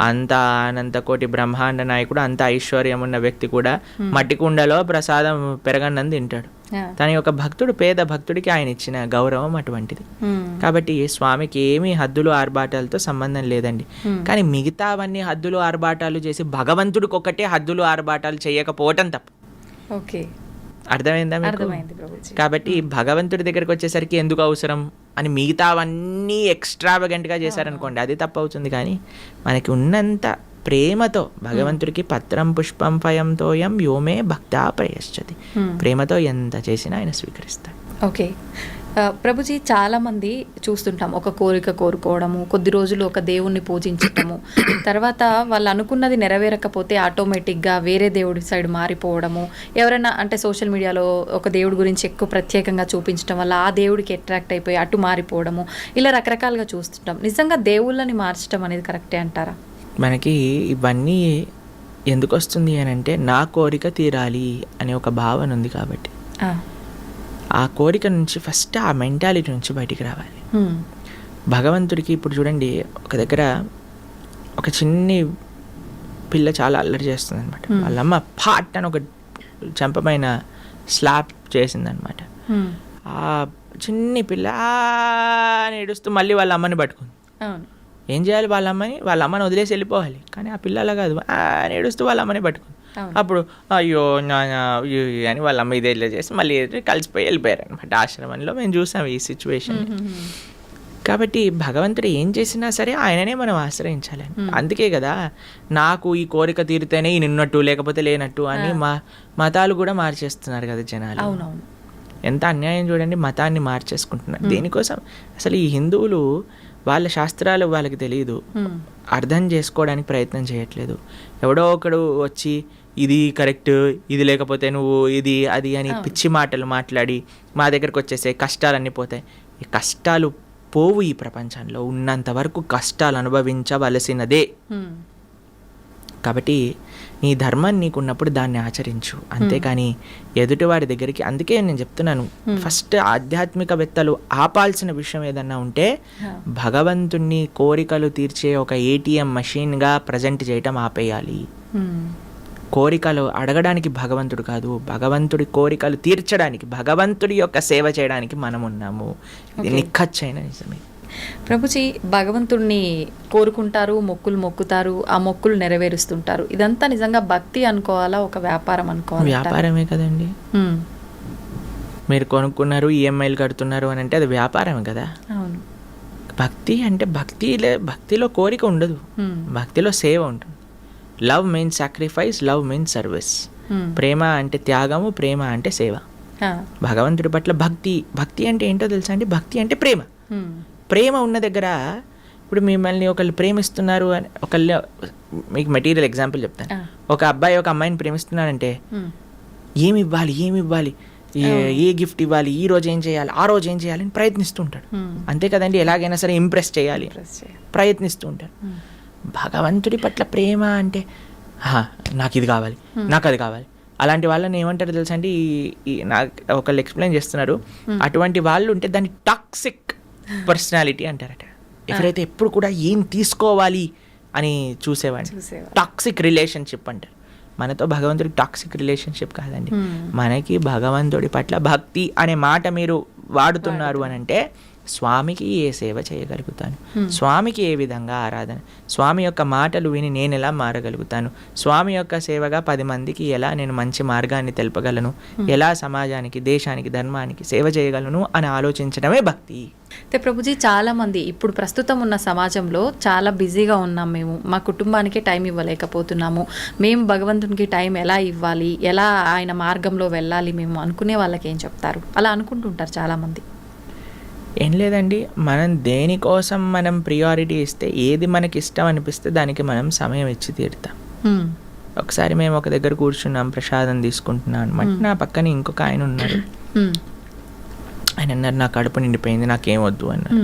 అంత అనంత కోటి బ్రహ్మాండ నాయకుడు, అంత ఐశ్వర్యం ఉన్న వ్యక్తి కూడా మట్టి కుండలో ప్రసాదం పెరగన్నం తింటాడు. తన యొక్క భక్తుడు, పేద భక్తుడికి ఆయన ఇచ్చిన గౌరవం అటువంటిది. కాబట్టి స్వామికి ఏమీ హద్దులు ఆర్భాటాలతో సంబంధం లేదండి. కానీ మిగతావన్నీ హద్దులు ఆర్భాటాలు చేసి భగవంతుడికి ఒకటే హద్దులు ఆర్భాటాలు చేయకపోవటం తప్పు. ఓకే, అర్థమైందా మీకు? కాబట్టి భగవంతుడి దగ్గరికి వచ్చేసరికి ఎందుకు అవసరం అని మిగతావన్నీ ఎక్స్ట్రావగెంట్గా చేశారనుకోండి, అది తప్పు అవుతుంది. కానీ మనకి ఉన్నంత ప్రేమతో భగవంతుడికి పత్రం పుష్పం ఫయం తోయం యోమే భక్తా ప్రయశ్చతి, ప్రేమతో ఎంత చేసినా ఆయన స్వీకరిస్తాడు. ఓకే ప్రభుజీ, చాలామంది చూస్తుంటాం, ఒక కోరిక కోరుకోవడము, కొద్ది రోజులు ఒక దేవుణ్ణి పూజించటము, తర్వాత వాళ్ళు అనుకున్నది నెరవేరకపోతే ఆటోమేటిక్గా వేరే దేవుడి సైడ్ మారిపోవడము, ఎవరైనా అంటే సోషల్ మీడియాలో ఒక దేవుడి గురించి ఎక్కువ ప్రత్యేకంగా చూపించడం వల్ల ఆ దేవుడికి అట్రాక్ట్ అయిపోయి అటు మారిపోవడము, ఇలా రకరకాలుగా చూస్తుంటాం. నిజంగా దేవుళ్ళని మార్చడం అనేది కరెక్టే అంటారా? మనకి ఇవన్నీ ఎందుకు వస్తుంది అని అంటే, నా కోరిక తీరాలి అనే ఒక భావన ఉంది కాబట్టి. ఆ కోరిక నుంచి ఫస్ట్ ఆ మెంటాలిటీ నుంచి బయటికి రావాలి. భగవంతుడికి ఇప్పుడు చూడండి, ఒక దగ్గర ఒక చిన్ని పిల్ల చాలా అల్లరి చేస్తుంది అనమాట. వాళ్ళమ్మ పాట్ అని ఒక చెంపమైన స్లాప్ చేసిందనమాట. ఆ చిన్ని పిల్ల అని ఏడుస్తూ మళ్ళీ వాళ్ళ అమ్మని పట్టుకుంది. ఏం చేయాలి? వాళ్ళ అమ్మని వదిలేసి వెళ్ళిపోవాలి. కానీ ఆ పిల్ల అలా కాదు, అని ఏడుస్తూ వాళ్ళ అమ్మని పట్టుకుంది. అప్పుడు అయ్యో అని వాళ్ళ అమ్మ ఇదే చేసి మళ్ళీ కలిసిపోయి వెళ్ళిపోయారు అనమాట. ఆశ్రమంలో మేము చూసాం ఈ సిచ్యువేషన్. కాబట్టి భగవంతుడు ఏం చేసినా సరే ఆయననే మనం ఆశ్రయించాలి. అందుకే కదా నాకు ఈ కోరిక తీరితేనే ఈ నిన్నట్టు లేకపోతే లేనట్టు అని మతాలు కూడా మార్చేస్తున్నారు కదా జనాలు. ఎంత అన్యాయం చూడండి, మతాన్ని మార్చేసుకుంటున్నారు. దేనికోసం? అసలు ఈ హిందువులు వాళ్ళ శాస్త్రాలు వాళ్ళకి తెలియదు, అర్థం చేసుకోవడానికి ప్రయత్నం చేయట్లేదు. ఎవడో ఒకడు వచ్చి ఇది కరెక్ట్, ఇది లేకపోతే నువ్వు ఇది అది అని పిచ్చి మాటలు మాట్లాడి మా దగ్గరకు వచ్చేసే కష్టాలన్నీ పోతాయి. ఈ కష్టాలు పోవు. ఈ ప్రపంచంలో ఉన్నంత వరకు కష్టాలు అనుభవించవలసినదే. కాబట్టి నీ ధర్మం నీకున్నప్పుడు దాన్ని ఆచరించు, అంతేకాని ఎదుటివాడి దగ్గరికి. అందుకే నేను చెప్తున్నాను, ఫస్ట్ ఆధ్యాత్మికవేత్తలు ఆపాల్సిన విషయం ఏదన్నా ఉంటే భగవంతుణ్ణి కోరికలు తీర్చే ఒక ATM మషిన్గా ప్రజెంట్ చేయటం ఆపేయాలి. కోరికలు అడగడానికి భగవంతుడు కాదు, భగవంతుడి కోరికలు తీర్చడానికి, భగవంతుడి యొక్క సేవ చేయడానికి మనం ఉన్నాము. ఇది నిఖచ్చైన నిజమే. ప్రభుజీ, భగవంతుడిని కోరుకుంటారు, మొక్కులు మొక్కుతారు, ఆ మొక్కులు నెరవేరుస్తుంటారు. ఇదంతా నిజంగా భక్తి అనుకోవాలా, ఒక వ్యాపారం అనుకోవాలా? వ్యాపారమే కదండి. మీరు కొనుక్కున్నారు, EMIలు కడుతున్నారు అని అంటే అది వ్యాపారమే కదా. అవును. భక్తి అంటే భక్తిలో కోరిక ఉండదు, భక్తిలో సేవ ఉంటుంది. Love means sacrifice, love means service. ప్రేమ అంటే త్యాగము, ప్రేమ అంటే సేవ. భగవంతుడి పట్ల భక్తి అంటే ఏంటో తెలుసా అండి? భక్తి అంటే ప్రేమ. ప్రేమ ఉన్న దగ్గర, ఇప్పుడు మిమ్మల్ని ఒకళ్ళు ప్రేమిస్తున్నారు అని, ఒకళ్ళు, మీకు మెటీరియల్ ఎగ్జాంపుల్ చెప్తాను. ఒక అబ్బాయి ఒక అమ్మాయిని ప్రేమిస్తున్నాడంటే ఏమి ఇవ్వాలి, ఏ గిఫ్ట్ ఇవ్వాలి, ఈ రోజు ఏం చేయాలి, ఆ రోజు ఏం చేయాలి అని ప్రయత్నిస్తూ ఉంటాడు. అంతే కదండి. ఎలాగైనా సరే ఇంప్రెస్ చేయాలి ప్రయత్నిస్తూ ఉంటాడు. భగవంతుడి పట్ల ప్రేమ అంటే నాకు ఇది కావాలి, నాకు అది కావాలి. అలాంటి వాళ్ళని ఏమంటారు తెలుసా అండి? నాకు ఒకళ్ళు ఎక్స్ప్లెయిన్ చేస్తున్నారు, అటువంటి వాళ్ళు ఉంటే దాన్ని టాక్సిక్ పర్సనాలిటీ అంటారట. ఎవరైతే ఎప్పుడు కూడా ఏం తీసుకోవాలి అని చూసేవాడిని టాక్సిక్ రిలేషన్షిప్ అంటారు. మనతో భగవంతుడికి టాక్సిక్ రిలేషన్షిప్ కాదండి. మనకి భగవంతుడి పట్ల భక్తి అనే మాట మీరు వాడుతున్నారు అని అంటే స్వామికి ఏ సేవ చేయగలుగుతాను, స్వామికి ఏ విధంగా ఆరాధన, స్వామి యొక్క మాటలు విని నేను ఎలా మారగలుగుతాను, స్వామి యొక్క సేవగా 10 మందికి ఎలా నేను మంచి మార్గాన్ని తెలపగలను, ఎలా సమాజానికి, దేశానికి, ధర్మానికి సేవ చేయగలను అని ఆలోచించడమే భక్తి. అయితే ప్రభుజీ, చాలామంది ఇప్పుడు ప్రస్తుతం ఉన్న సమాజంలో చాలా బిజీగా ఉన్నాం. మేము మా కుటుంబానికి టైం ఇవ్వలేకపోతున్నాము, మేము భగవంతునికి టైం ఎలా ఇవ్వాలి, ఎలా ఆయన మార్గంలో వెళ్ళాలి మేము అనుకునే వాళ్ళకి ఏం చెప్తారు? అలా అనుకుంటుంటారు చాలామంది. ఏం లేదండి, మనం దేనికోసం మనం ప్రియారిటీ ఇస్తే, ఏది మనకి ఇష్టం అనిపిస్తే దానికి మనం సమయం ఇచ్చి తీరుతాం. ఒకసారి మేము ఒక దగ్గర కూర్చున్నాం, ప్రసాదం తీసుకుంటున్నాం అనమాట. నా పక్కన ఇంకొక ఆయన ఉన్నారు. ఆయన అన్నారు, నా కడుపు నిండిపోయింది, నాకేం వద్దు అన్నారు.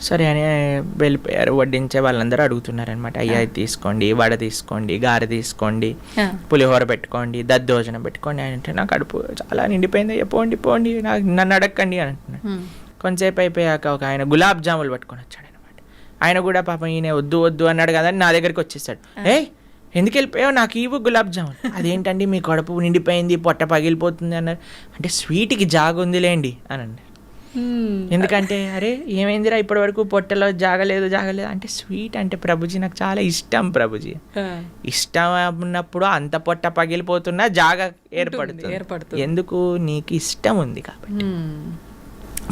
సరే అని వెళ్ళిపోయారు. వడ్డించే వాళ్ళందరూ అడుగుతున్నారు అనమాట, అయ్యా ఇది తీసుకోండి, వడ తీసుకోండి, గారె తీసుకోండి, పులిహోర పెట్టుకోండి, దద్దోజనం పెట్టుకోండి. ఆయన అంటే, నా కడుపు చాలా నిండిపోయింది, అయ్యా పోండి, నన్ను అడగండి అని అంటున్నాడు. కొంతసేపు అయిపోయాక ఒక ఆయన గులాబ్ జాములు పట్టుకొని వచ్చాడు అనమాట. ఆయన కూడా పాపం ఈయన వద్దు అన్నాడు కదా అని నా దగ్గరికి వచ్చేసాడు. ఎందుకు వెళ్ళిపోయావు, నాకు ఇవ్వు గులాబ్ జామున్. అదేంటండి మీ కడుపు నిండిపోయింది, పొట్ట పగిలిపోతుంది అన్నారు. అంటే స్వీట్కి జాగుందిలేండి అని అన్నారు. ఎందుకంటే అరే ఏమైందిరా ఇప్పటి వరకు పొట్టలో జాగలేదు అంటే స్వీట్ అంటే ప్రభుజీ నాకు చాలా ఇష్టం ప్రభుజీ. ఇష్టం ఉన్నప్పుడు అంత పొట్ట పగిలిపోతున్నా జాగ ఏర్పడుతుంది. ఎందుకు? నీకు ఇష్టం ఉంది కాబట్టి.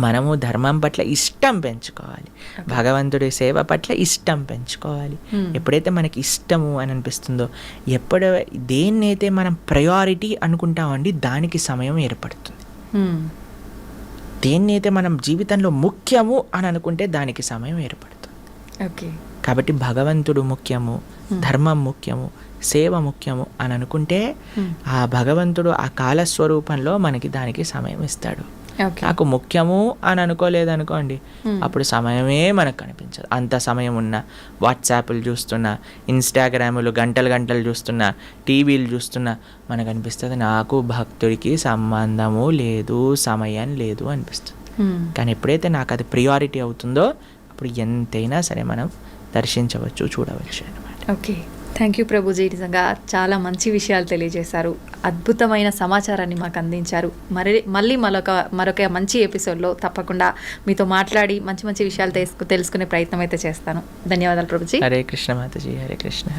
మనము ధర్మం పట్ల ఇష్టం పెంచుకోవాలి, భగవంతుడి సేవ పట్ల ఇష్టం పెంచుకోవాలి. ఎప్పుడైతే మనకి ఇష్టము అని అనిపిస్తుందో, దేన్నైతే మనం ప్రయారిటీ అనుకుంటామండి దానికి సమయం ఏర్పడుతుంది. దేన్నైతే మనం జీవితంలో ముఖ్యము అని అనుకుంటే దానికి సమయం ఏర్పడుతుంది. కాబట్టి భగవంతుడు ముఖ్యము, ధర్మం ముఖ్యము, సేవ ముఖ్యము అని అనుకుంటే ఆ భగవంతుడు ఆ కాలస్వరూపంలో మనకి దానికి సమయం ఇస్తాడు. ఓకే. నాకు ముఖ్యము అని అనుకోలేదు అనుకోండి, అప్పుడు సమయమే మనకు కనిపించదు. అంత సమయం ఉన్నా వాట్సాప్లు చూస్తున్నా, ఇన్స్టాగ్రాములు గంటలు గంటలు చూస్తున్నా, టీవీలు చూస్తున్నా మనకు అనిపిస్తుంది నాకు భక్తుడికి సంబంధము లేదు, సమయం లేదు అనిపిస్తుంది. కానీ ఎప్పుడైతే నాకు అది ప్రియారిటీ అవుతుందో అప్పుడు ఎంతైనా సరే మనం దర్శించవచ్చు, చూడవచ్చు అనమాట. Okay, thank you Prabhuji. నిజంగా చాలా మంచి విషయాలు తెలియజేశారు, అద్భుతమైన సమాచారాన్ని మాకు అందించారు. మళ్ళీ మరొక మంచి ఎపిసోడ్లో తప్పకుండా మీతో మాట్లాడి మంచి మంచి విషయాలు తెలుసుకునే ప్రయత్నం అయితే చేస్తాను. ధన్యవాదాలు ప్రభుజీ. హరే కృష్ణ మాతాజీ, హరే కృష్ణ.